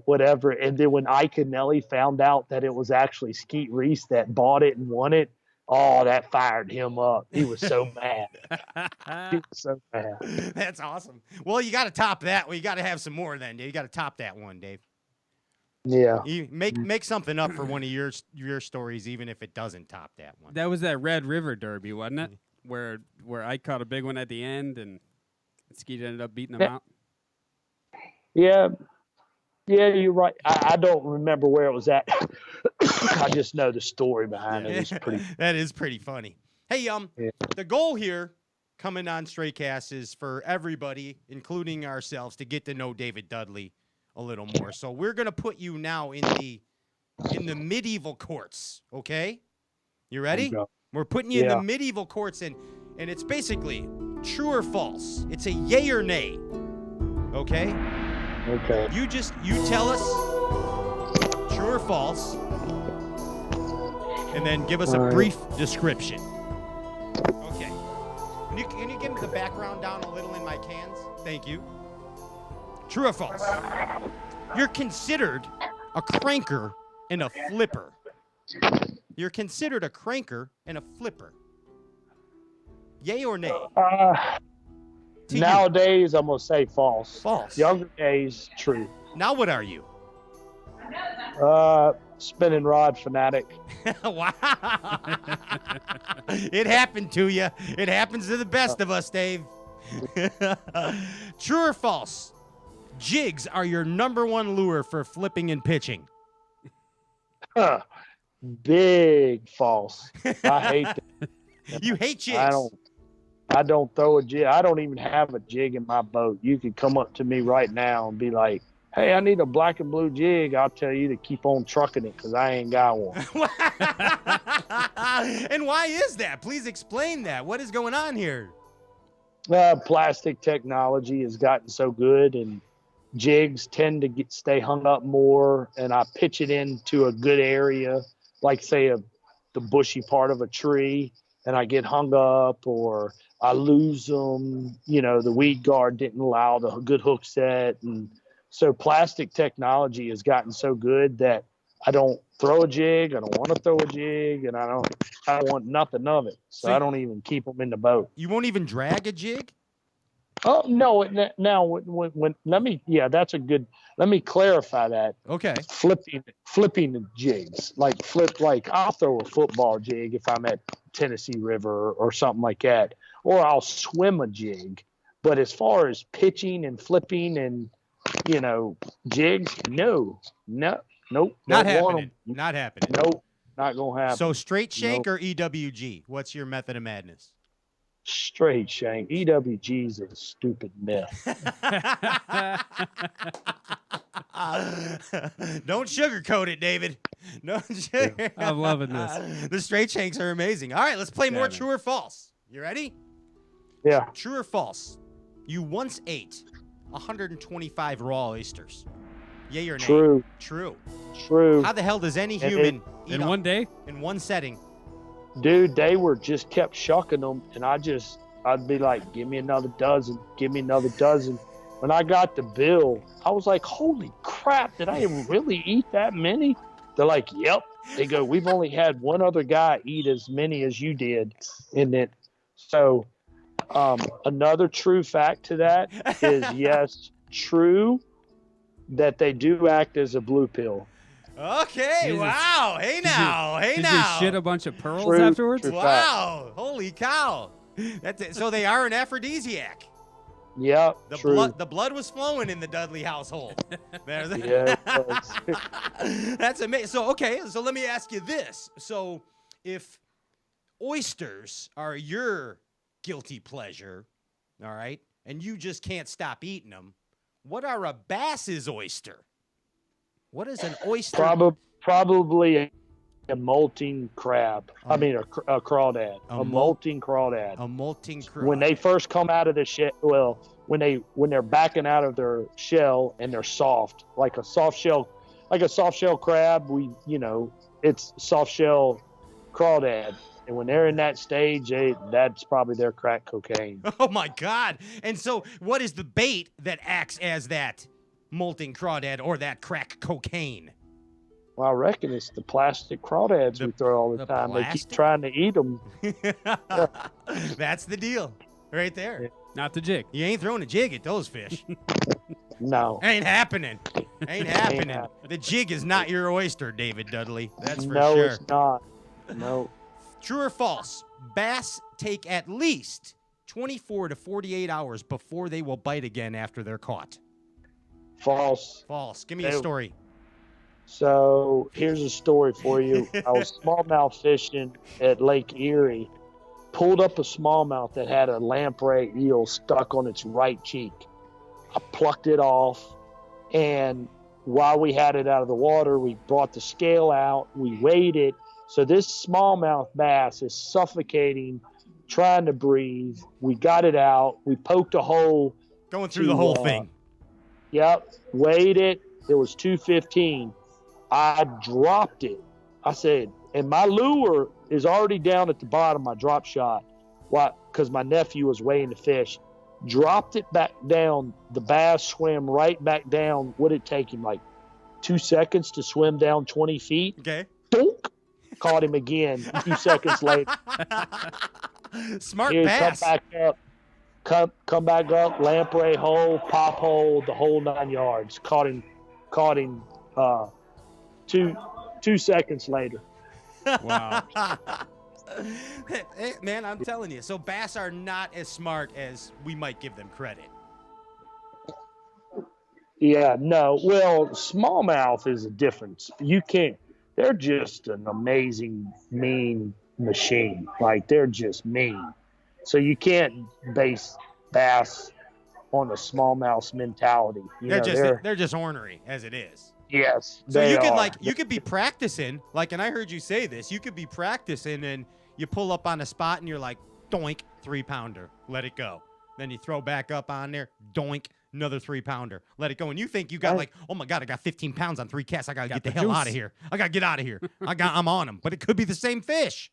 whatever. And then when Ike Anelli found out that it was actually Skeet Reese that bought it and won it, oh, that fired him up. He was so mad. He was so mad. That's awesome. Well, you got to top that. Well, you got to have some more then, Dave. You got to top that one, Dave. Yeah. You make something up for one of your stories, even if it doesn't top that one. That was that Red River Derby, wasn't it? Where I caught a big one at the end, and Skeet ended up beating him out. Yeah. Yeah, you're right. I don't remember where it was at. I just know the story behind it. It's pretty. That is pretty funny. Hey, the goal here coming on Stray Cast is for everybody, including ourselves, to get to know David Dudley a little more. So we're gonna put you now in the medieval courts. Okay, you ready? We're putting you in the medieval courts, and it's basically true or false. It's a yay or nay. Okay. Okay. You tell us true or false, and then give us a brief description. Okay. Can you give me the background down a little in my cans? Thank you. True or false? You're considered a cranker and a flipper. You're considered a cranker and a flipper. Yay or nay? Nowadays, I'm going to say false. False. Younger days, true. Now what are you? Spinning rod fanatic. Wow. It happened to you. It happens to the best of us, Dave. True or false? Jigs are your number one lure for flipping and pitching. Big false. I hate that. You hate jigs. I don't throw a jig. I don't even have a jig in my boat. You could come up to me right now and be like, hey, I need a black and blue jig. I'll tell you to keep on trucking it because I ain't got one. And why is that? Please explain that. What is going on here? Plastic technology has gotten so good, and jigs tend to stay hung up more, and I pitch it into a good area, like, say, the bushy part of a tree, and I get hung up, or I lose them. The weed guard didn't allow the good hook set. And so plastic technology has gotten so good that I don't throw a jig. I don't want to throw a jig, and I don't want nothing of it. So I don't even keep them in the boat. You won't even drag a jig? Oh, no. Now, that's a good, let me clarify that. Okay. Flipping the jigs, like I'll throw a football jig if I'm at Tennessee River or something like that, or I'll swim a jig. But as far as pitching and flipping and, jigs, nope. Not happening. Not happening. Nope. Not going to happen. So straight shank or EWG? What's your method of madness? Straight shank. EWG's a stupid myth. Don't sugarcoat it, David. No, I'm loving this. The straight shanks are amazing. All right, let's play more man. true or false. You ready? Yeah. True or false? You once ate 125 raw oysters. Yay or nay? True. True. True. How the hell does any And human eat In a- one day? in one setting? Dude, they were just kept shucking them, and I'd be like, give me another dozen, give me another dozen. When I got the bill, I was like, holy crap, did I really eat that many? They're like, yep. They go, we've only had one other guy eat as many as you did. And then, so another true fact to that is, yes, true that they do act as a blue pill. Okay, Jesus. wow. Hey now, hey Did now. you shit a bunch of pearls True, afterwards? true. Wow, holy cow. That's it. So they are an aphrodisiac. Yeah, The true. blood was flowing in the Dudley household. There's Yeah, it was. That's amazing. So so let me ask you this. So if oysters are your guilty pleasure, all right, and you just can't stop eating them, what are a bass's oyster? What is an oyster? Probably a molting crab. I mean, a crawdad. A molting crawdad. A molting crab. When they first come out of the shell, well, when they're backing out of their shell and they're soft, like a soft shell crab, it's soft shell crawdad. And when they're in that stage, that's probably their crack cocaine. Oh my God! And so, what is the bait that acts as that molting crawdad or that crack cocaine? Well, I reckon it's the plastic crawdads we throw all the time. They plastic? keep trying to eat them. That's the deal, right there. Not the jig. You ain't throwing a jig at those fish. No. Ain't happening. Ain't happening. happening. The jig is not your oyster, David Dudley. That's for No, sure. it's not. No. True or false? Bass take at least 24 to 48 hours before they will bite again after they're caught. False. False. Give me a They- story. So here's a story for you. I was smallmouth fishing at Lake Erie, pulled up a smallmouth that had a lamprey eel stuck on its right cheek. I plucked it off, and while we had it out of the water, we brought the scale out, we weighed it. So this smallmouth bass is suffocating, trying to breathe. We got it out. We poked a hole. Going through the whole thing. Yep. Weighed it. It was 215. I dropped it. I said, and my lure is already down at the bottom, my drop shot. Why? Because my nephew was weighing the fish. Dropped it back down. The bass swam right back down. What did it take him? Like 2 seconds to swim down 20 feet. Okay. Dunk. Caught him again 2 seconds later. Smart Here, bass. come back up. Come back up. Lamprey hole, pop hole, the whole 9 yards. Caught him. 2 seconds later. Wow. Hey, man, I'm telling you. So bass are not as smart as we might give them credit. Yeah, no. Well, smallmouth is a difference. You can't. They're just an amazing, mean machine. Like, they're just mean. So you can't base bass on a smallmouth's mentality. They're just ornery as it is. Yes. So they you could are. you could be practicing, and I heard you say this, you could be practicing and you pull up on a spot and you're like, doink, 3-pounder, let it go. Then you throw back up on there, doink, another 3-pounder, let it go. And you think you got oh my God, I got 15 pounds on 3 casts. I got to get the hell out of here. I got to get out of here. I'm on them. But it could be the same fish.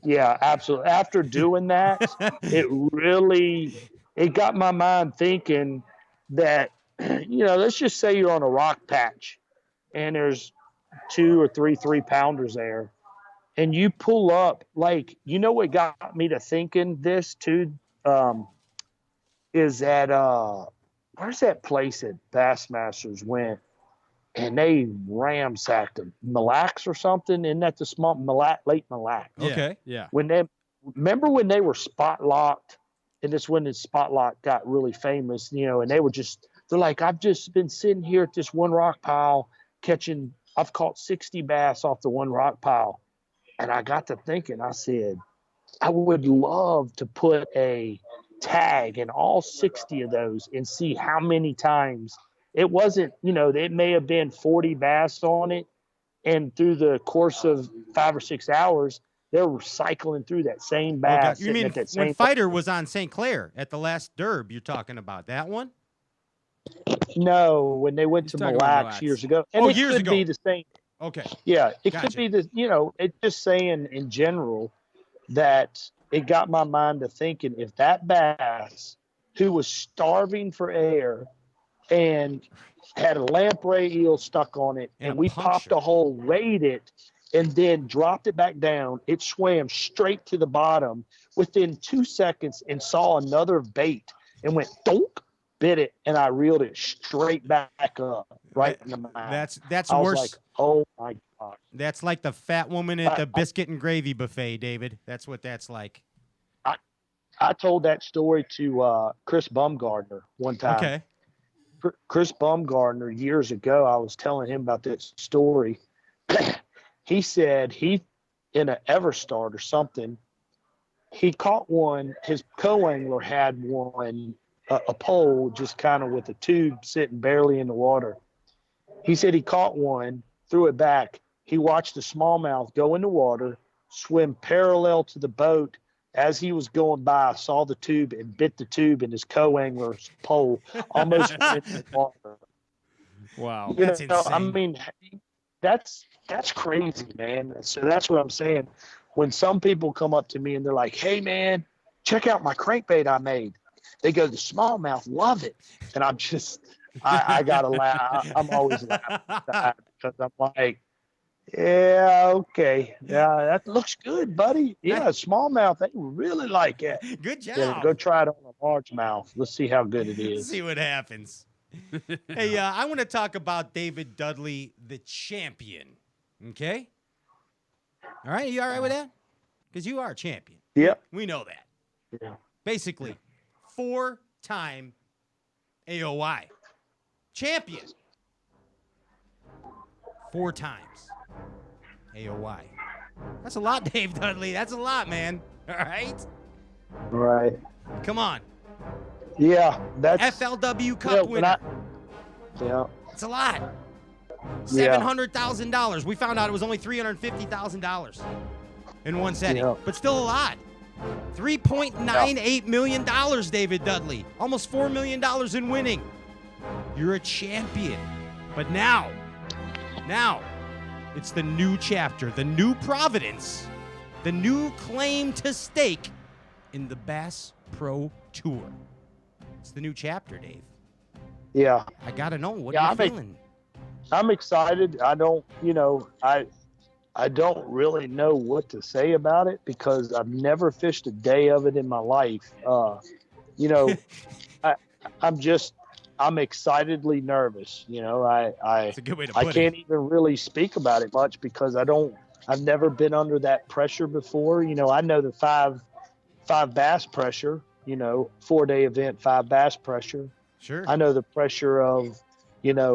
Yeah, absolutely. After doing that, it got my mind thinking that, let's just say you're on a rock patch and there's 2 or 3 3-pounders there, and you pull up, what got me to thinking this too, is that where's that place that Bassmasters went and they ramsacked them, Mille Lacs or something? Isn't that the small Lake Mille Lacs? Okay. Yeah. Remember when they were spot locked, and this when the spot lock got really famous, and they're like, I've just been sitting here at this one rock pile I've caught 60 bass off the one rock pile. And I got to thinking, I said, I would love to put a tag in all 60 of those and see how many times it wasn't, it may have been 40 bass on it. And through the course of 5 or 6 hours, they were cycling through that same Oh, God. bass. You sitting mean at that when same Fighter was on St. Clair at the last Derb? You're talking about that one? No, when they went He's to talking Mille about Mille Lacs Lacs. years ago. And Oh, it years could ago. be the same. Okay. Yeah, it Gotcha. could be the, it's just saying in general that it got my mind to thinking if that bass who was starving for air and had a lamprey eel stuck on it, And and a we popped puncture. a hole, weighed it, and then dropped it back down, it swam straight to the bottom within 2 seconds and saw another bait and went donk, bit it, and I reeled it straight back up right in the mouth. That's I was worse. like, oh my God. That's like the fat woman at the biscuit and gravy buffet, David. That's what that's like. I told that story to Chris Bumgardner one time. Okay. Chris Bumgardner, years ago, I was telling him about this story. He said he, in an Everstart or something, he caught one. His co-angler had one, a pole, just kind of with a tube sitting barely in the water. He said he caught one, threw it back. He watched the smallmouth go in the water, swim parallel to the boat. As he was going by, saw the tube and bit the tube in his co-angler's pole, almost went in the water. Wow. That's insane. I mean, that's crazy, man. So that's what I'm saying. When some people come up to me and they're like, "Hey, man, check out my crankbait I made," they go, "The smallmouth love it," and I'm just, I gotta laugh. I'm always laughing at that because I'm like, yeah, okay, yeah, that looks good, buddy. Yeah, smallmouth, they really like it. Good job. Yeah, go try it on a largemouth. Let's see how good it is. See what happens. Hey, I want to talk about David Dudley, the champion. Okay? All right, you all right with that? Because you are a champion. Yep. We know that. Yeah. Basically, 4-time AOY champion. 4 times AOY. That's a lot, Dave Dudley. That's a lot, man. All right? Right. Come on. Yeah, that's FLW Cup winner. Yeah. It's a lot. Yeah. $700,000. We found out it was only $350,000 in one setting, Yeah. but still a lot. $3.98 million, David Dudley. Almost $4 million in winning. You're a champion. But now, it's the new chapter, the new Providence, the new claim to stake in the Bass Pro Tour. It's the new chapter, Dave. Yeah. I got to know, what are you feeling? I'm excited. I don't, I don't really know what to say about it because I've never fished a day of it in my life. I'm excitedly nervous. That's a good way to put I can't even really speak about it much because I've never been under that pressure before. I know the five bass pressure, 4-day event, 5 bass pressure. Sure. I know the pressure of,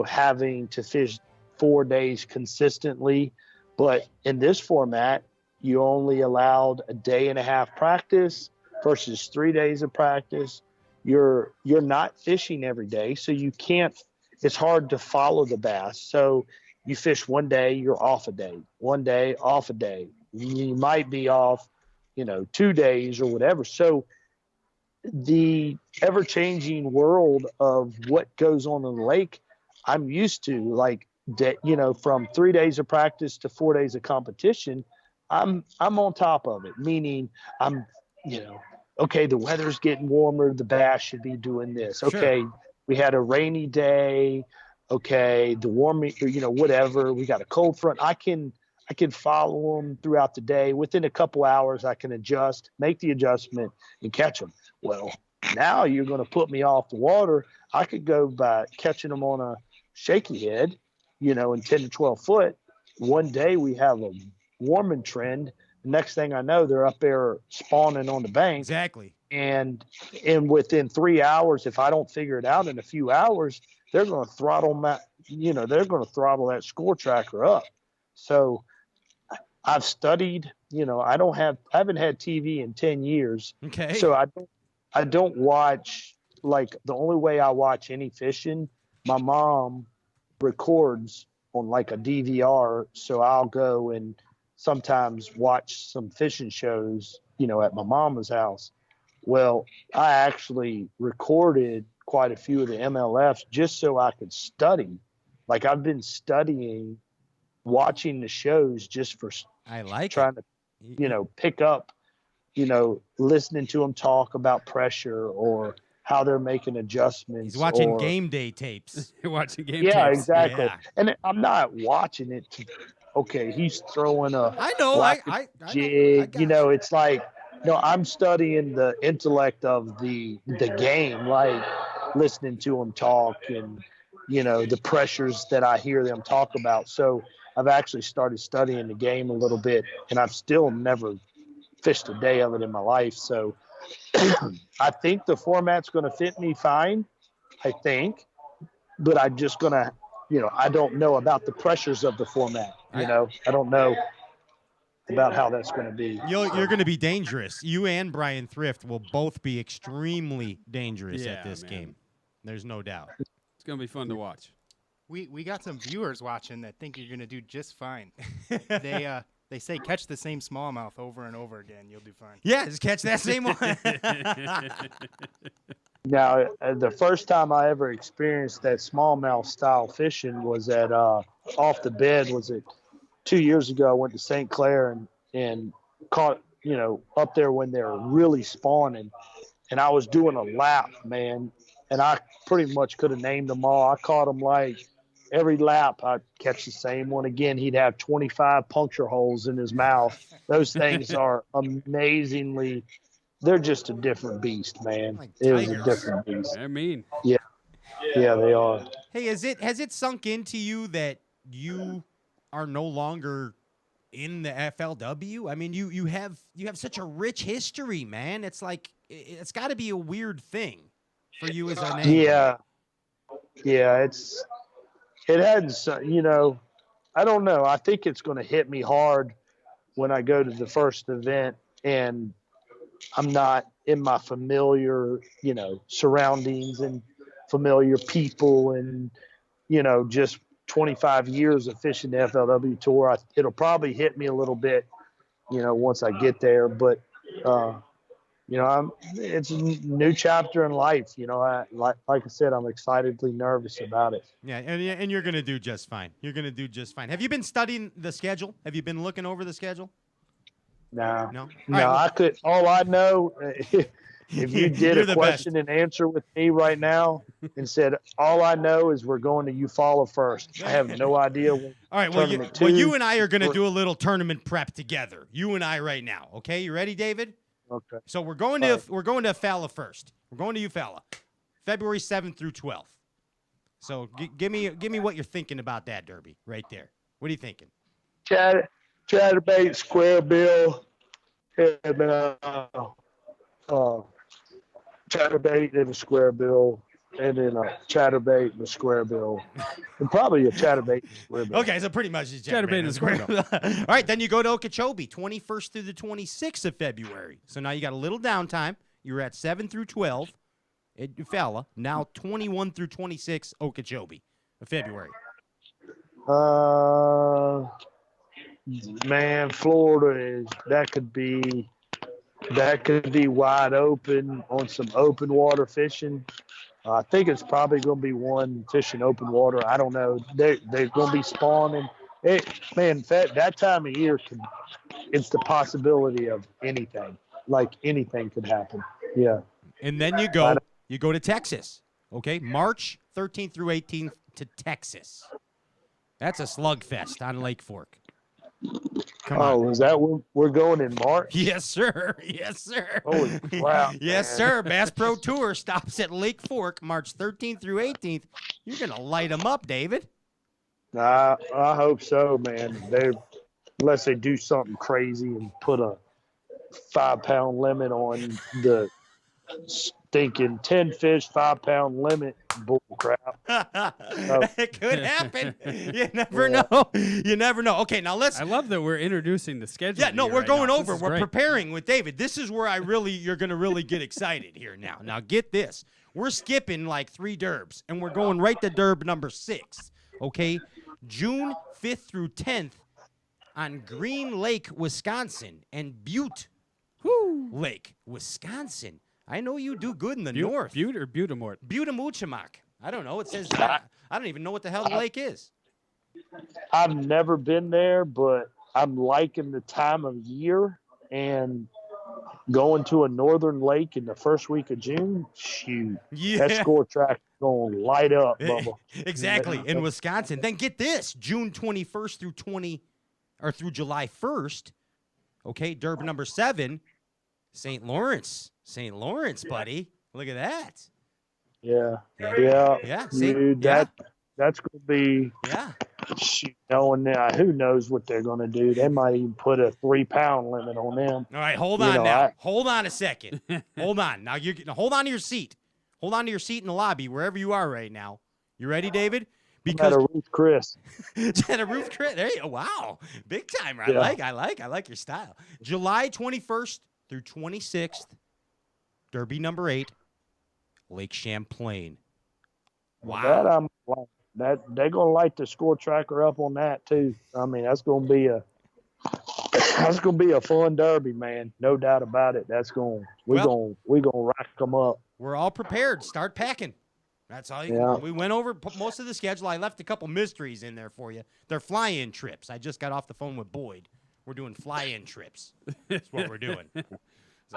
having to fish 4 days consistently. But in this format, you only allowed a day and a half practice versus 3 days of practice. You're not fishing every day, so you can't. It's hard to follow the bass. So you fish 1 day, you're off a day. 1 day, off a day. You might be off, 2 days or whatever. So the ever-changing world of what goes on in the lake, I'm used to. From 3 days of practice to 4 days of competition, I'm on top of it. Meaning, I'm, okay, the weather's getting warmer, the bass should be doing this. Okay, we had a rainy day. Okay, the warming, whatever. We got a cold front. I can follow them throughout the day. Within a couple hours, I can adjust, make the adjustment, and catch them. Well, now you're going to put me off the water. I could go by catching them on a shaky head, in 10 to 12 foot. One day we have a warming trend. The next thing I know, they're up there spawning on the bank. Exactly. And within 3 hours, if I don't figure it out in a few hours, they're going to throttle that score tracker up. So I've studied, I haven't had TV in 10 years. Okay. So I don't watch, like, the only way I watch any fishing, my mom records on like a DVR. So I'll go and sometimes watch some fishing shows, at my mama's house. Well, I actually recorded quite a few of the MLFs just so I could study. Like, I've been studying, watching the shows just for trying to, pick up, listening to them talk about pressure or how they're making adjustments. He's watching game day tapes. You're watching game tapes. Yeah, exactly. Yeah. And I'm not watching it to, okay, he's throwing a I know. I jig. It's like, no, I'm studying the intellect of the game, like listening to them talk and, the pressures that I hear them talk about. So I've actually started studying the game a little bit, and I've still never fished a day of it in my life. So I think the format's going to fit me fine, I think, but I'm just going to, I don't know about the pressures of the format. I don't know about how that's going to be. You're going to be dangerous. You and Brian Thrift will both be extremely dangerous at this game. There's no doubt. It's going to be fun to watch. We got some viewers watching that think you're going to do just fine. They say catch the same smallmouth over and over again. You'll do fine. Yeah, just catch that same one. Now, the first time I ever experienced that smallmouth style fishing was at off the bed. Was it 2 years ago? I went to St. Clair and caught, up there when they're really spawning. And I was doing a lap, man. And I pretty much could have named them all. I caught them like every lap. I'd catch the same one again. He'd have 25 puncture holes in his mouth. Those things are amazingly, they're just a different beast, man. Like it was tigers. a different beast. They're mean. Yeah. Yeah, they are. Hey, has it sunk into you that you are no longer in the FLW? I mean, you have such a rich history, man. It's like it's got to be a weird thing for you as an angler. Yeah, it hadn't, I don't know. I think it's going to hit me hard when I go to the first event and I'm not in my familiar, surroundings and familiar people and, just 25 years of fishing the FLW tour. It'll probably hit me a little bit, once I get there, but, it's a new chapter in life. Like I said, I'm excitedly nervous about it. Yeah, and you're going to do just fine. You're going to do just fine. Have you been studying the schedule? Have you been looking over the schedule? No. No? All I know, if you did You're a question and answer with me right now and said, all I know is we're going to Eufaula first. I have no idea. All right, well, you and I are going to do a little tournament prep together. You and I right now. Okay, you ready, David? Okay. So we're going to Eufaula first. We're going to Eufaula, February 7th through 12th. So give me what you're thinking about that derby right there. What are you thinking? Chatterbait, square bill, and chatterbait and a square bill, and then a chatterbait and a square bill, and probably a chatterbait and a square bill. Okay, so pretty much it's chatterbait and a square bill. All right, then you go to Okeechobee, 21st through the 26th of February. So now you got a little downtime. You're at 7 through 12 at Eufaula. Now 21 through 26 Okeechobee of February. Man, Florida that could be wide open on some open water fishing. I think it's probably going to be one fishing open water. I don't know. They're going to be spawning. That time of year it's the possibility of anything. Like anything could happen. Yeah. And then you go to Texas. Okay, March 13th through 18th to Texas. That's a slugfest on Lake Fork. Come on. Is that when we're going in March? Yes, sir. Yes, sir. Holy crap. Yes, man. sir. Bass Pro Tour stops at Lake Fork March 13th through 18th. You're going to light them up, David. I hope so, man. Unless they do something crazy and put a 5-pound limit on the stinking 10 fish 5-pound limit bull crap. crap. It could happen. You never know. You never know. Okay, now let's. I love that we're introducing the schedule. Yeah, no, here we're right going now. over. This is We're great. preparing with David. This is where you're gonna really get excited here now. Now get this. We're skipping like 3 derbs, and we're going right to derb number 6. Okay, June 5th through 10th on Green Lake, Wisconsin, and Butte Lake, Wisconsin. I know you do good in the north. Butte or Butamort? Buttamuchamak. I don't know. It says I don't even know what the hell the lake is. I've never been there, but I'm liking the time of year and going to a northern lake in the first week of June. Shoot, Yeah. that score track is going to light up, Bubba. Exactly, in Wisconsin. Then get this, June 21st through July 1st. Okay, derb number 7, St. Lawrence. St. Lawrence, buddy. Look at that. Yeah. Yeah, Dude, that's going to be, shoot, knowing now, who knows what they're going to do. They might even put a 3-pound limit on them. All right, hold on now. Hold on a second. Hold on. Now hold on to your seat. Hold on to your seat in the lobby, wherever you are right now. You ready, David? Because at a Ruth Chris. At a Ruth Chris. There you go. Wow. Big time. I like your style. July 21st through 26th, Derby number 8, Lake Champlain. Wow. That they're gonna light the score tracker up on that too. I mean, that's gonna be a fun derby, man. No doubt about it. We're gonna rack them up. We're all prepared. Start packing. That's all. We went over most of the schedule. I left a couple mysteries in there for you. They're fly-in trips. I just got off the phone with Boyd. We're doing fly-in trips. That's what we're doing.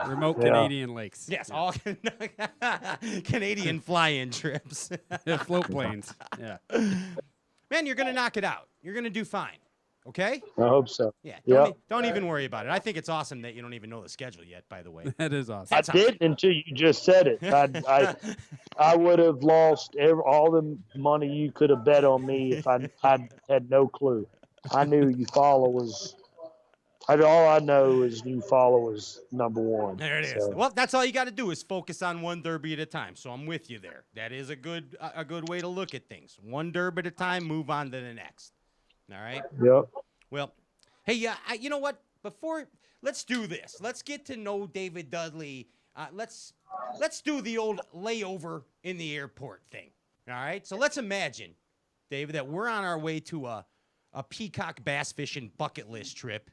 Remote Canadian lakes. Yes, all Canadian fly-in trips. Float planes. Yeah. Man, you're going to knock it out. You're going to do fine. Okay? I hope so. Yeah. Don't even worry about it. I think it's awesome that you don't even know the schedule yet, by the way. That is awesome. I didn't until you just said it. I would have lost all the money you could have bet on me if I had no clue. I knew Eufaula was. All I know is Eufaula was number 1. There it is. Well, that's all you got to do is focus on one derby at a time. So I'm with you there. That is a good way to look at things. One derby at a time, move on to the next. All right? Yep. Well, hey, you know what? Let's do this. Let's get to know David Dudley. Let's do the old layover in the airport thing. All right? So let's imagine, David, that we're on our way to a peacock bass fishing bucket list trip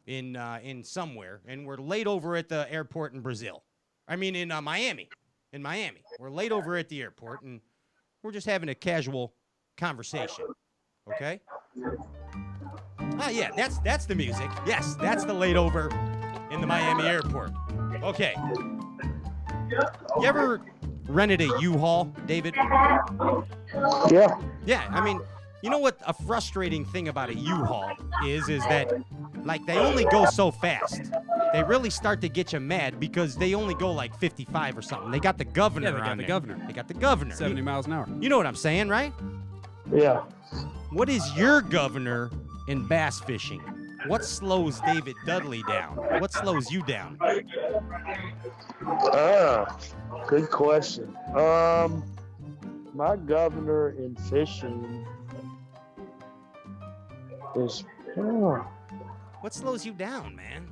in somewhere, and we're laid over at the airport in Brazil. I mean, in Miami. In Miami. We're laid over at the airport, and we're just having a casual conversation. Okay? Yeah, that's the music. Yes, that's the laid over in the Miami airport. Okay. You ever rented a U-Haul, David? Yeah. Yeah, I mean, you know what a frustrating thing about a U-Haul is that, like, they only go so fast. They really start to get you mad because they only go like 55 or something. They got the governor on there. They got the governor. 70 miles an hour. You know what I'm saying, right? Yeah. What is your governor in bass fishing? What slows David Dudley down? What slows you down? Good question. My governor in fishing is what slows you down, man?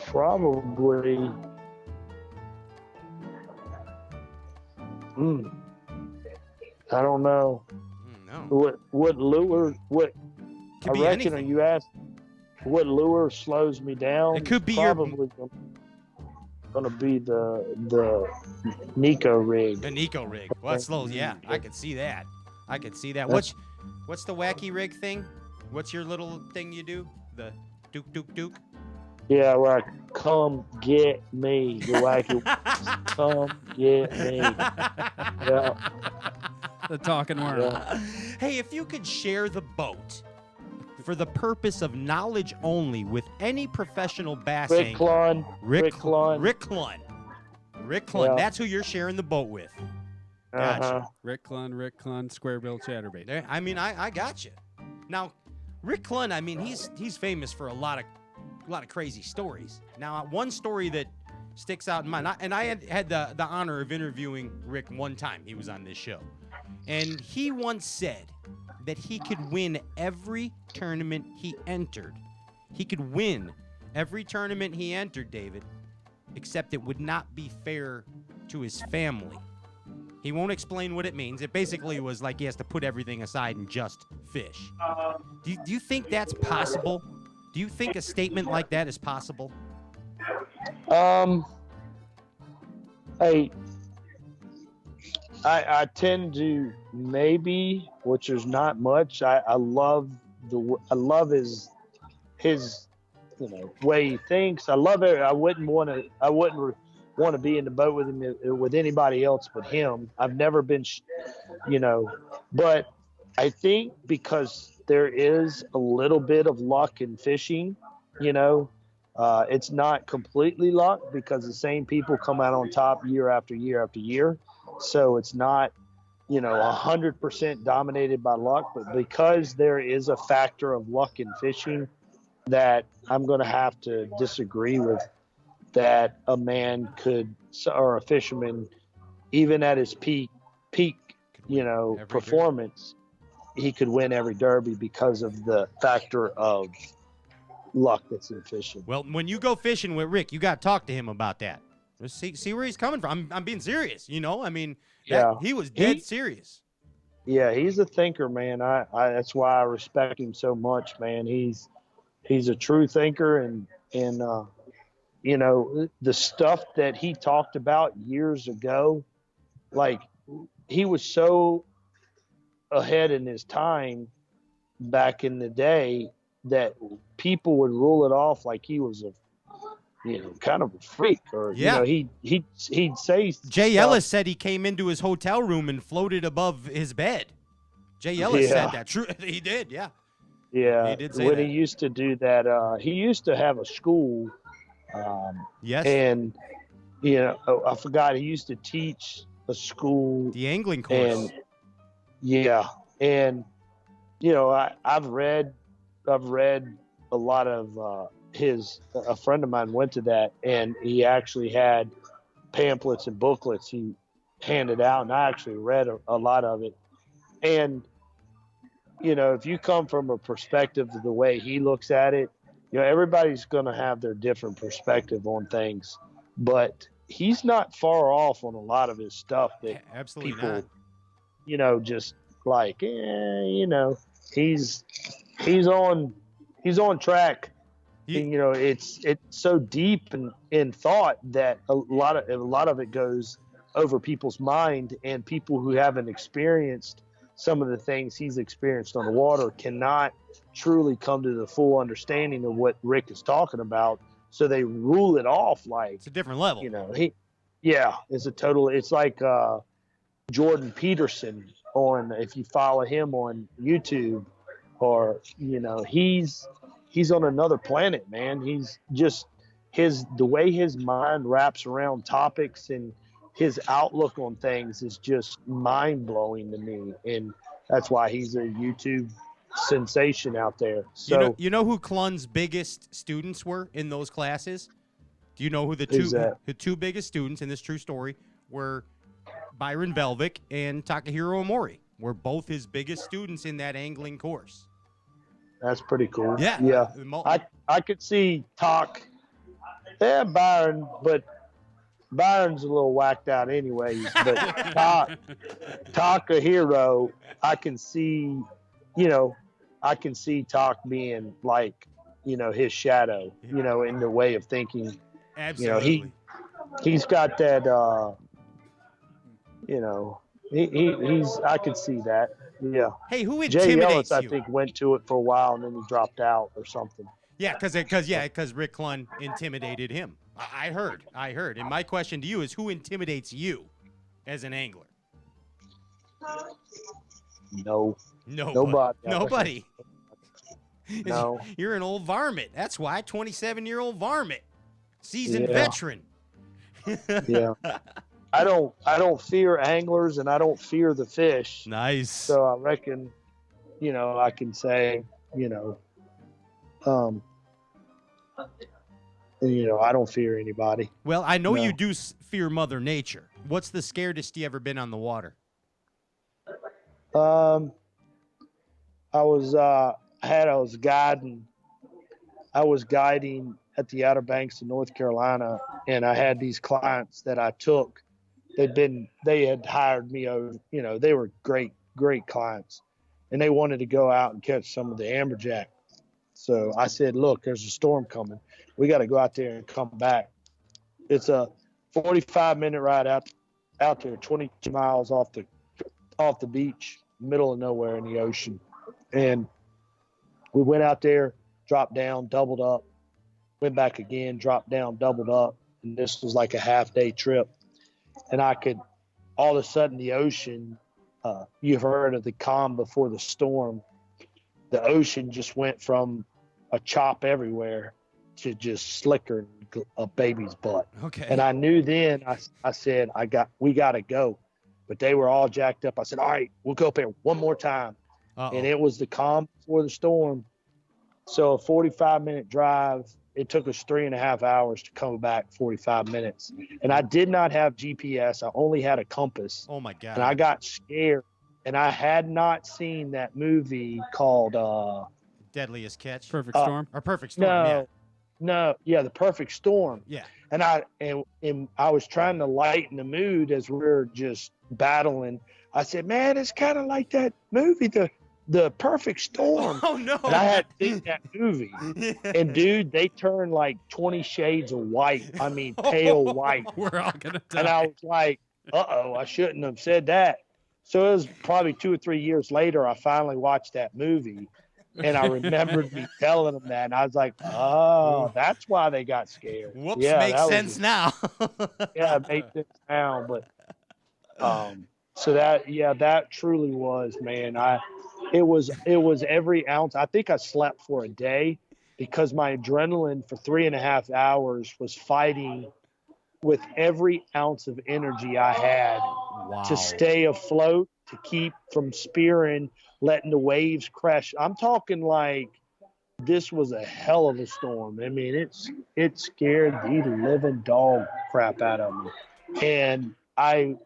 Probably I don't know. No. What lure? What Could I be reckon? anything. You asked what lure slows me down? It could be probably going to be the Nico rig. The Nico rig. Well, that slows. Yeah, I could see that. What's the wacky rig thing? What's your little thing you do? The Duke? Yeah, right. Come get me, you wacky. Come get me. Yeah. The talking worm. Yeah. Hey, if you could share the boat for the purpose of knowledge only with any professional bass Rick Clun. Rick Clun. Yeah. That's who you're sharing the boat with. Gotcha. Rick Clun, Square Bill Chatterbait. There, I mean, I got you. Now, Rick Clun, I mean, he's famous for a lot of crazy stories. Now, one story that sticks out in mind. I had the honor of interviewing Rick one time. He was on this show. And he once said that he could win every tournament he entered. He could win every tournament he entered, David, except it would not be fair to his family. He won't explain what it means. It basically was like he has to put everything aside and just fish. Do you think that's possible? Do you think a statement like that is possible? I tend to maybe, which is not much. I love his way he thinks. I love it. I wouldn't want to be in the boat with him with anybody else but him. I've never been, but I think because there is a little bit of luck in fishing, it's not completely luck because the same people come out on top year after year after year. So it's not, 100% dominated by luck, but because there is a factor of luck in fishing that I'm going to have to disagree with, that a man could, or a fisherman, even at his peak, performance, he could win every derby because of the factor of luck that's in fishing. Well, when you go fishing with Rick, you got to talk to him about that. Just see where he's coming from. I'm being serious, I mean, he was dead serious. Yeah, he's a thinker, man. I that's why I respect him so much, man. He's a true thinker, and the stuff that he talked about years ago, like he was so ahead in his time back in the day that people would rule it off like he was a kind of a freak, or he'd say Jay Ellis said he came into his hotel room and floated above his bed. Jay Ellis said that. True, he did. Yeah, he did say when that. he used to do that. He used to have a school. Yes, and I forgot, he used to teach a school, the angling course. And I've read a lot of a friend of mine went to that, and he actually had pamphlets and booklets he handed out, and I actually read a lot of it. And if you come from a perspective of the way he looks at it, everybody's going to have their different perspective on things, but he's not far off on a lot of his stuff that absolutely people not. Just like he's on track. It's so deep in thought that a lot of it goes over people's mind, and people who haven't experienced some of the things he's experienced on the water cannot truly come to the full understanding of what Rick is talking about. So they rule it off like it's a different level. It's like Jordan Peterson if you follow him on YouTube, or he's on another planet, man. He's just the way his mind wraps around topics and his outlook on things is just mind blowing to me, and that's why he's a YouTube sensation out there. So you know who Klun's biggest students were in those classes? Do you know who the two biggest students in this true story were? Byron Velvick and Takahiro Omori were both his biggest students in that angling course. That's pretty cool. Yeah. I could see Byron, but Byron's a little whacked out anyways. But Takahiro, I can see Talk being like, his shadow, in the way of thinking. Absolutely. He's got that, I could see that. Yeah. Hey, who Jay intimidates Ellis, I you? think, went to it for a while and then he dropped out or something. Yeah, because Rick Klun intimidated him. I heard. And my question to you is, who intimidates you as an angler? Nobody. No. You're an old varmint. That's why. 27-year-old varmint. Seasoned veteran. Yeah. I don't fear anglers, and I don't fear the fish. Nice. So I reckon, I can say, You know, I don't fear anybody. Well, I know No. you do fear Mother Nature. What's the scaredest you ever been on the water? I was guiding at the Outer Banks of North Carolina, and I had these clients that I took. They had hired me over, you know, they were great clients, and they wanted to go out and catch some of the amberjack. So I said, look, there's a storm coming. We got to go out there and come back. It's a 45-minute ride out there, 22 miles off the beach, middle of nowhere in the ocean. And we went out there, dropped down, doubled up, went back again, dropped down, doubled up. And this was like a half-day trip. And all of a sudden, the ocean, you've heard of the calm before the storm. The ocean just went from a chop everywhere to just slicker a baby's butt. Okay. And I knew then, I said, we got to go. But they were all jacked up. I said, all right, we'll go up there one more time. Uh-oh. And it was the calm before the storm. So a 45-minute drive, it took us 3.5 hours to come back 45 minutes. And I did not have GPS. I only had a compass. Oh, my God. And I got scared. And I had not seen that movie called Deadliest Catch? Perfect Storm? Or Perfect Storm, The Perfect Storm. Yeah. And I was trying to lighten the mood as we were just battling. I said, man, it's kind of like that movie, the Perfect Storm. Oh, no. And I had seen that movie. And, dude, they turned like 20 shades of white. I mean, pale white. We're all going to die. And I was like, uh-oh, I shouldn't have said that. So it was probably 2 or 3 years later, I finally watched that movie. And I remembered me telling them that. And I was like, oh, that's why they got scared. Whoops, makes sense now. Yeah, it makes sense now. But so that truly was, man. It was every ounce. I think I slept for a day because my adrenaline for 3.5 hours was fighting with every ounce of energy I had to stay afloat, to keep from spearing, letting the waves crash. I'm talking like this was a hell of a storm. I mean, it scared the living dog crap out of me. And my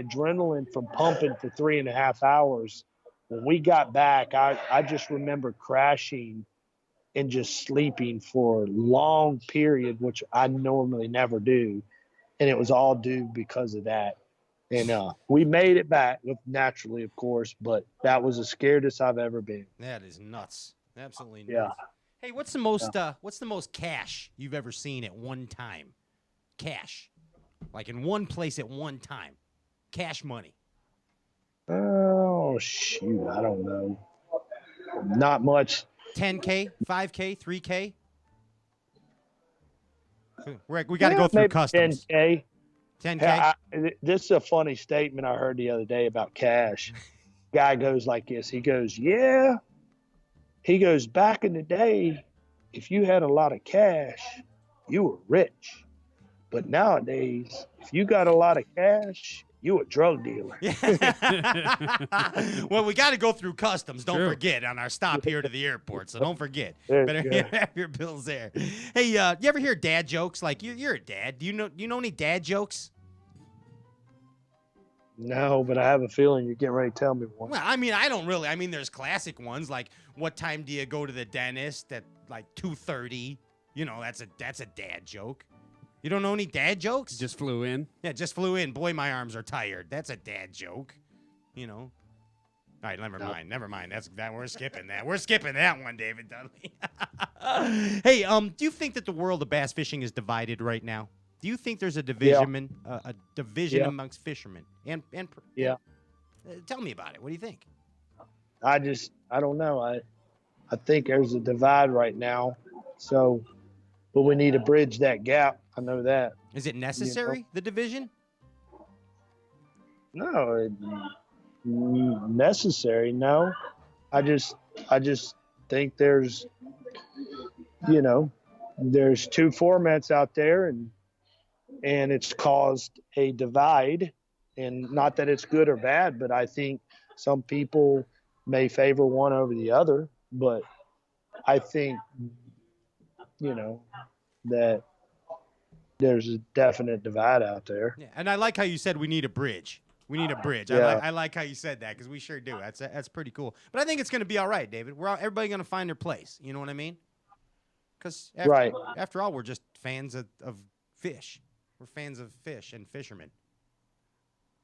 adrenaline from pumping for 3.5 hours, when we got back, I just remember crashing and just sleeping for a long period, which I normally never do. And it was all due because of that. And we made it back, naturally, of course, but that was the scariest I've ever been. That is nuts. Absolutely nuts. Yeah. Hey, what's the most cash you've ever seen at one time? Cash. Like in one place at one time. Cash money. Oh, shoot. I don't know. Not much. 10K, 5K, 3K? We got to go through customs. 10K. 10K? This is a funny statement I heard the other day about cash. Guy goes like this. He goes, yeah. He goes, back in the day, if you had a lot of cash, you were rich. But nowadays, if you got a lot of cash, you a drug dealer. Well, we got to go through customs. Don't True. forget on our stop here to the airport. So don't forget. There Better you go. have your bills there. Hey, you ever hear dad jokes? Like you're a dad. Do you know any dad jokes? No, but I have a feeling you're getting ready to tell me one. Well, I mean, I don't really. I mean, there's classic ones like, what time do you go to the dentist at like 2:30? You know, that's a dad joke. You don't know any dad jokes? Just flew in. Yeah, just flew in. Boy, my arms are tired. That's a dad joke. You know. All right, never mind. We're skipping that. We're skipping that one, David Dudley. Hey, do you think that the world of bass fishing is divided right now? Do you think there's a division, amongst fishermen? And Yeah. Tell me about it. What do you think? I don't know. I think there's a divide right now. So, but we need to bridge that gap. I know that. Is it necessary, the division? No, necessary. No, I just think there's two formats out there, and it's caused a divide. And not that it's good or bad, but I think some people may favor one over the other. But I think that there's a definite divide out there. Yeah, and I like how you said we need a bridge. We need a bridge. Yeah. I like how you said that because we sure do. That's pretty cool. But I think it's going to be all right, David. Everybody going to find their place. You know what I mean? Because after all, we're just fans of fish. We're fans of fish and fishermen.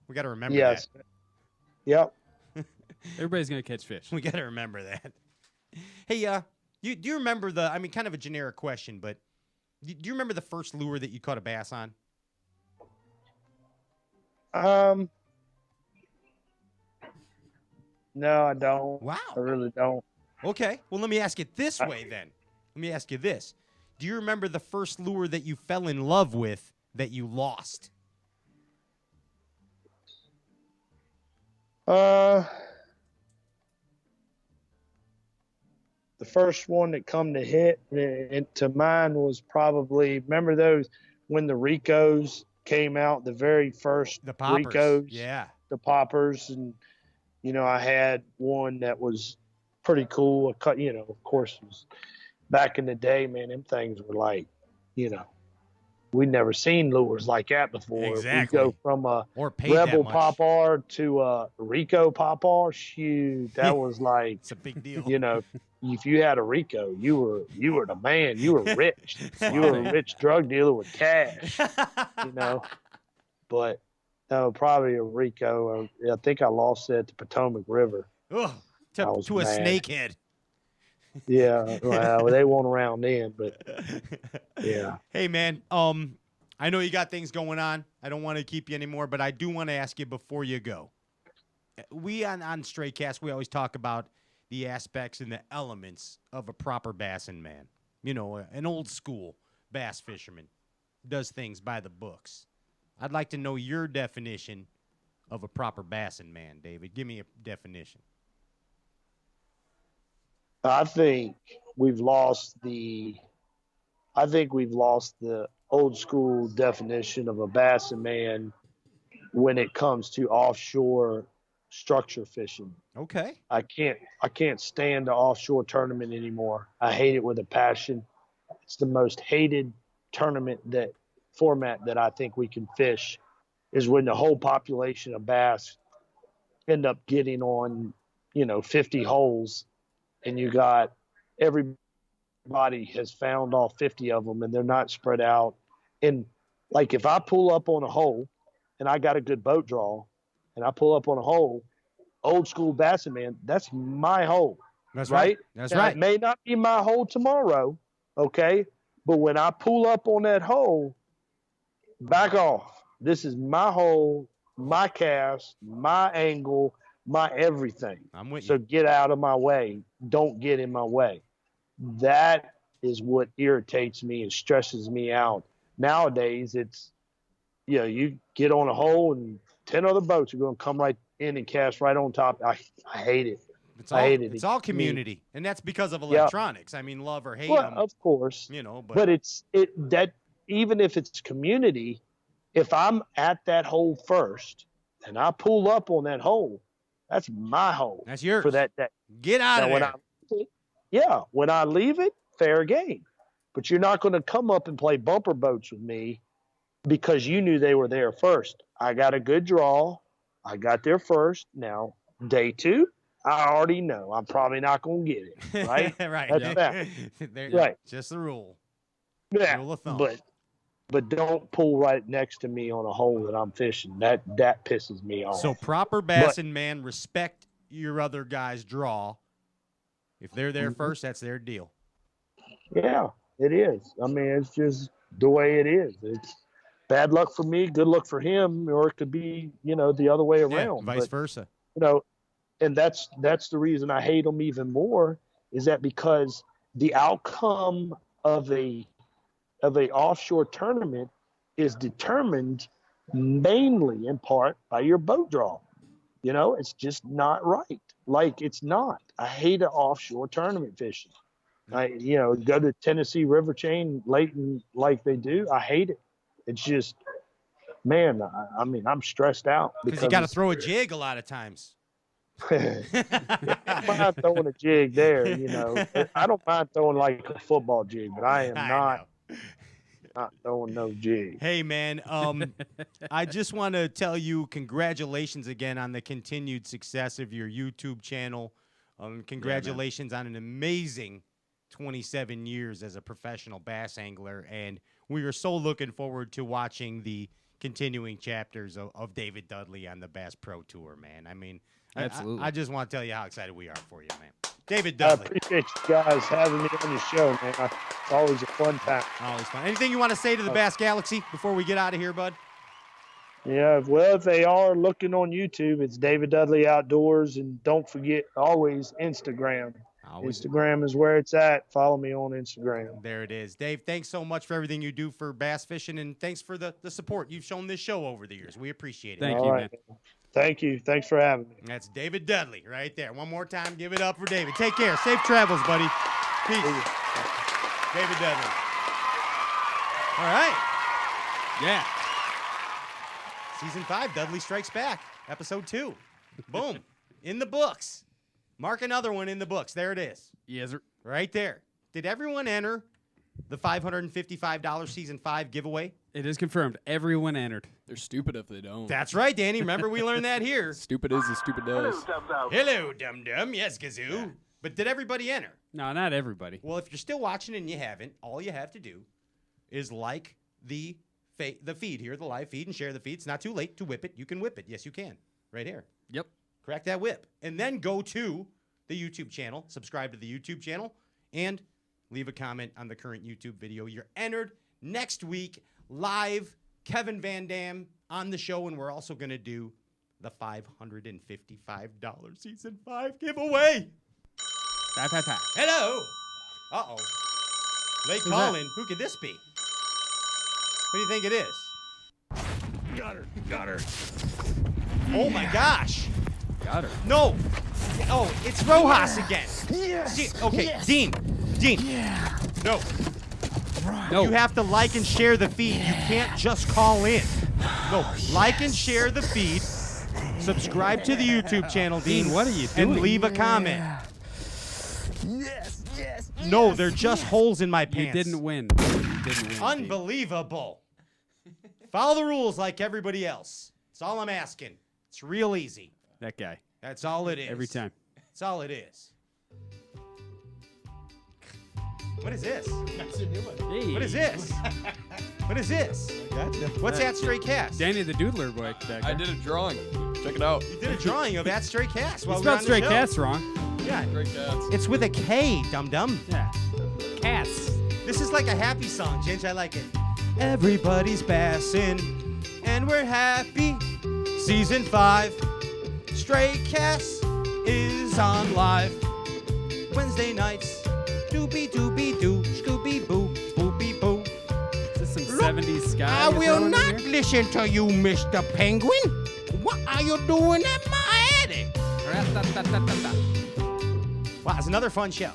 We got to remember that. Yep. Everybody's gonna catch fish. We got to remember that. Hey, do you remember kind of a generic question, but do you remember the first lure that you caught a bass on? No, I don't. Wow. I really don't. Okay. Well, let me ask it this way then. Let me ask you this. Do you remember the first lure that you fell in love with that you lost? The first one that come to hit to mind was probably, remember those when the Ricos came out, the very first The poppers. Ricos, Yeah. the poppers, and I had one that was pretty cool. Of course, it was back in the day, man. Them things were like, we'd never seen lures like that before. Exactly. We go from a Or paid Rebel that much. popper to a Rico popper. Shoot, that was like, It's a big deal. if you had a Rico, you were the man. You were rich. You were a rich drug dealer with cash. But no, probably a Rico. I think I lost it at the Potomac River. Ugh, I was to a mad. snakehead. Yeah, well, they weren't around then, but yeah. Hey, man, I know you got things going on. I don't want to keep you anymore, but I do want to ask you before you go. We on Straycast, we always talk about the aspects and the elements of a proper bassin' man. An old school bass fisherman does things by the books. I'd like to know your definition of a proper bassin' man, David. Give me a definition. I think we've lost the old school definition of a bassin' man when it comes to offshore structure fishing. Okay. I can't stand the offshore tournament anymore. I hate it with a passion. It's the most hated tournament format that I think we can fish is when the whole population of bass end up getting on, 50 holes, and you got everybody has found all 50 of them and they're not spread out. And like if I pull up on a hole and I got a good boat draw and I pull up on a hole, old school bassin' man, that's my hole. That's right. That's right. It may not be my hole tomorrow, okay? But when I pull up on that hole, back off. This is my hole, my cast, my angle, my everything. I'm with you. So get out of my way. Don't get in my way. That is what irritates me and stresses me out. Nowadays, it's, you get on a hole and 10 other boats are going to come right in and cast right on top. I hate it. I hate it. It's all community, and that's because of electronics. I mean, love or hate them. Of course. But that even if it's community, if I'm at that hole first and I pull up on that hole, that's my hole. That's yours for that day. Get out of there. When I leave it, fair game. But you're not going to come up and play bumper boats with me because you knew they were there first. I got a good draw. I got there first. Now, day 2, I already know I'm probably not going to get it. Right? Right. That's that. Right. Just the rule. Yeah. Rule of thumb. But don't pull right next to me on a hole that I'm fishing. That pisses me off. So proper bassin' man, respect your other guy's draw. If they're there first, that's their deal. Yeah, it is. I mean, it's just the way it is. It's bad luck for me, good luck for him, or it could be, the other way around. Vice versa. And that's the reason I hate them even more is that because the outcome of a offshore tournament is determined mainly in part by your boat draw. It's just not right. Like it's not. I hate an offshore tournament fishing. Go to Tennessee River Chain late and like they do. I hate it. It's just, man. I mean, I'm stressed out because you got to throw a jig a lot of times. I don't mind throwing a jig there. I don't mind throwing like a football jig, but I am not. not throwing no jig. Hey, man, I just want to tell you congratulations again on the continued success of your YouTube channel. Congratulations on an amazing 27 years as a professional bass angler, and we are so looking forward to watching the continuing chapters of David Dudley on the Bass Pro Tour, man. I mean, Absolutely. I just want to tell you how excited we are for you, man. David I Dudley. appreciate you guys having me on your show, man. It's always a fun time. Always fun. Anything you want to say to the Bass Galaxy before we get out of here, bud? Yeah, well, if they are looking on YouTube, it's David Dudley Outdoors, and don't forget always Instagram. Instagram is where it's at. Follow me on Instagram. There it is. Dave, thanks so much for everything you do for bass fishing, and thanks for the support you've shown this show over the years. We appreciate it. Thank you, man. Thank you. Thanks for having me. That's David Dudley right there. One more time, give it up for David. Take care. Safe travels, buddy. Peace. David Dudley. All right. Yeah. Season 5, Dudley Strikes Back, Episode 2. Boom. In the books. Mark another one in the books. There it is. Yes, sir. Right there. Did everyone enter the $555 Season 5 giveaway? It is confirmed. Everyone entered. They're stupid if they don't. That's right, Danny. Remember we learned that here. Stupid is as stupid does. Hello, dum-dum. Yes, Gazoo. Yeah. But did everybody enter? No, not everybody. Well, if you're still watching and you haven't, all you have to do is like the feed here, the live feed, and share the feed. It's not too late to whip it. You can whip it. Yes, you can. Right here. Yep. Crack that whip. And then go to the YouTube channel, subscribe to the YouTube channel, and leave a comment on the current YouTube video. You're entered next week, live, Kevin Van Dam on the show, and we're also going to do the $555 Season 5 giveaway. 555. Hello. Uh-oh. Late Who's calling. that? Who could this be? What do you think it is? Got her. Oh, my gosh. Got her. No. Oh, it's Rojas again. Yes. Okay, Yes. Dean. Yeah. No. No. You have to like and share the feed. You can't just call in. No, like and share the feed. Subscribe to the YouTube channel, Dean. What are you doing? And leave a comment. Yes. Yes. No, they're just holes in my You pants. didn't win. You didn't win. Unbelievable. Follow the rules like everybody else. That's all I'm asking. It's real easy. That guy. That's all it is. Every time. That's all it is. What is this? That's a new one. Hey. What is this? What is this? Gotcha. What's that stray cast? Danny the Doodler boy back I there. did a drawing. Check it out. You did a drawing of that stray cast. You while we were spelled on the stray show. cats wrong. Yeah. Great cats. It's with a K, dum-dum. Yeah. Cats. This is like a happy song, Ginge. I like it. Everybody's passing, and we're happy. Season 5, Stray Cast is on live. Wednesday nights, doobie-doobie-doo, scooby-boo, boopie-boo. Is this some 70s ska? I you're will throwing in not here? listen to you, Mr. Penguin. What are you doing at my attic? Ra-ta-ta-ta-ta-ta. Wow, it's another fun show.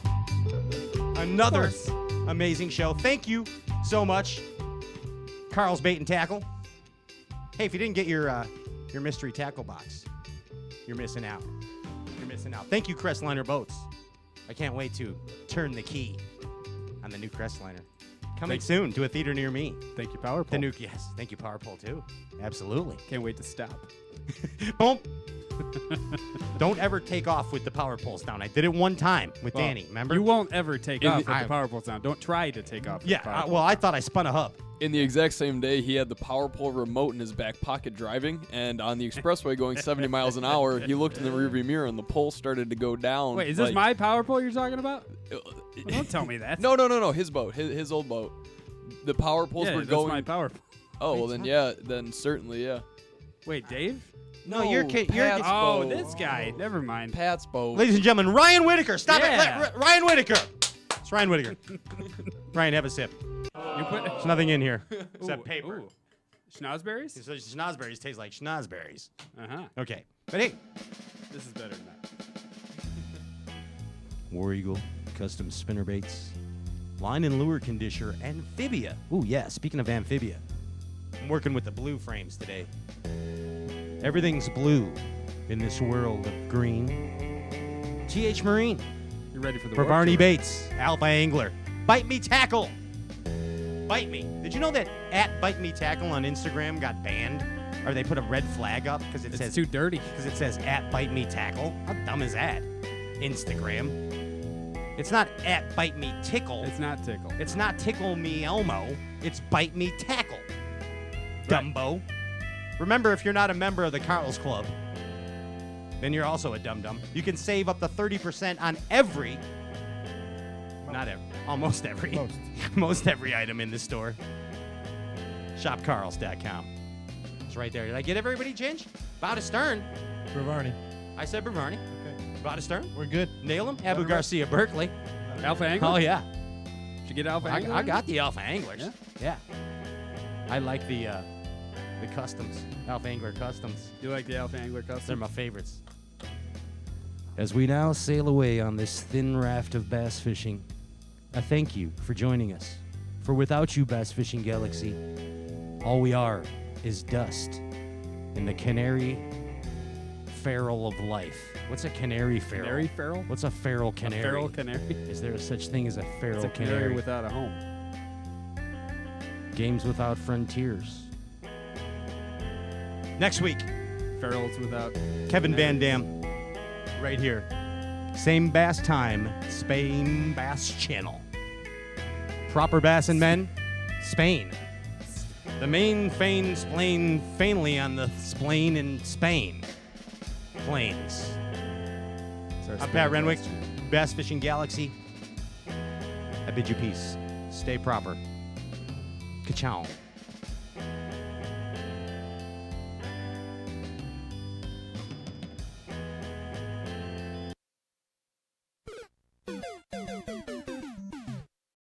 Another amazing show. Thank you so much, Carl's Bait and Tackle. Hey, if you didn't get your mystery tackle box, you're missing out. You're missing out. Thank you, Crestliner Boats. I can't wait to turn the key on the new Crestliner. Coming soon to a theater near me. Thank you, Power The Pole. new, yes. Thank you, Power Pole, too. Absolutely. Can't wait to stop. Boom. Don't ever take off with the power poles down. I did it one time with Well, Danny, remember? You won't ever take In off the- with the power poles down. Don't try to take off with the power well, I thought I spun a hub. In the exact same day, he had the power pole remote in his back pocket driving, and on the expressway going 70 miles an hour, he looked in the rearview mirror and the pole started to go down. Wait, is this like- my power pole you're talking about? Don't tell me that. No, his boat, his old boat. The power poles Yeah, were that's going. my power pole. Oh, well then yeah, then certainly yeah. Wait, Dave? No, you're Pat's Oh, boat. this guy. Never mind. Pat's boat. Ladies and gentlemen, Ryan Whitaker. Stop Yeah. it. Ryan Whitaker. It's Ryan Whitaker. Ryan, have a sip. You put There's nothing in here except Ooh, paper. ooh. Schnozberries? So schnozberries taste like schnozberries. Uh-huh. Okay. But hey, This is better than that. War Eagle, custom spinnerbaits, line and lure conditioner, amphibia. Ooh, yeah, speaking of amphibia, I'm working with the blue frames today. Everything's blue in this world of green. TH Marine You ready for the for warp Barney tour? Bates, Alpha Angler. Bite Me Tackle. Bite Me. Did you know that @Bite Me Tackle on Instagram got banned? Or they put a red flag up because it It's says too dirty. Because it says @Bite Me Tackle. How dumb is that? Instagram. It's not @Bite Me Tickle. It's not tickle. It's not Tickle Me Elmo. It's Bite Me Tackle. Dumbo. Remember, if you're not a member of the Carl's Club, then you're also a dum-dum. You can save up to 30% on every, not every, almost every, most every item in the store. ShopCarls.com. It's right there. Did I get everybody, Ginge? Bow to Stern. Bravarni. I said Bravarni. Okay. Bow to Stern. We're good. Nail him. Abu Garcia Berkeley. Alpha Angler? Oh, yeah. Did you get Alpha Angler? I got the Alpha Anglers. Yeah? Yeah. I like the customs. Alpha Angler customs. You like the Alpha Angler custom? They're my favorites. As we now sail away on this thin raft of bass fishing, I thank you for joining us. For without you, Bass Fishing Galaxy, all we are is dust in the canary feral of life. What's a canary feral? Canary feral? What's a feral canary? A feral canary? Is there such thing as a feral It's a canary canary? without a home. Games without frontiers. Next week, Ferals without... Kevin Van Dam, right here. Same bass time, Spain Bass Channel. Proper bass and men, Spain. The main fane splain fainly on the splain in Spain. Plains. I'm Pat Renwick, Bass Fishing Galaxy. I bid you peace. Stay proper. Ka-chow.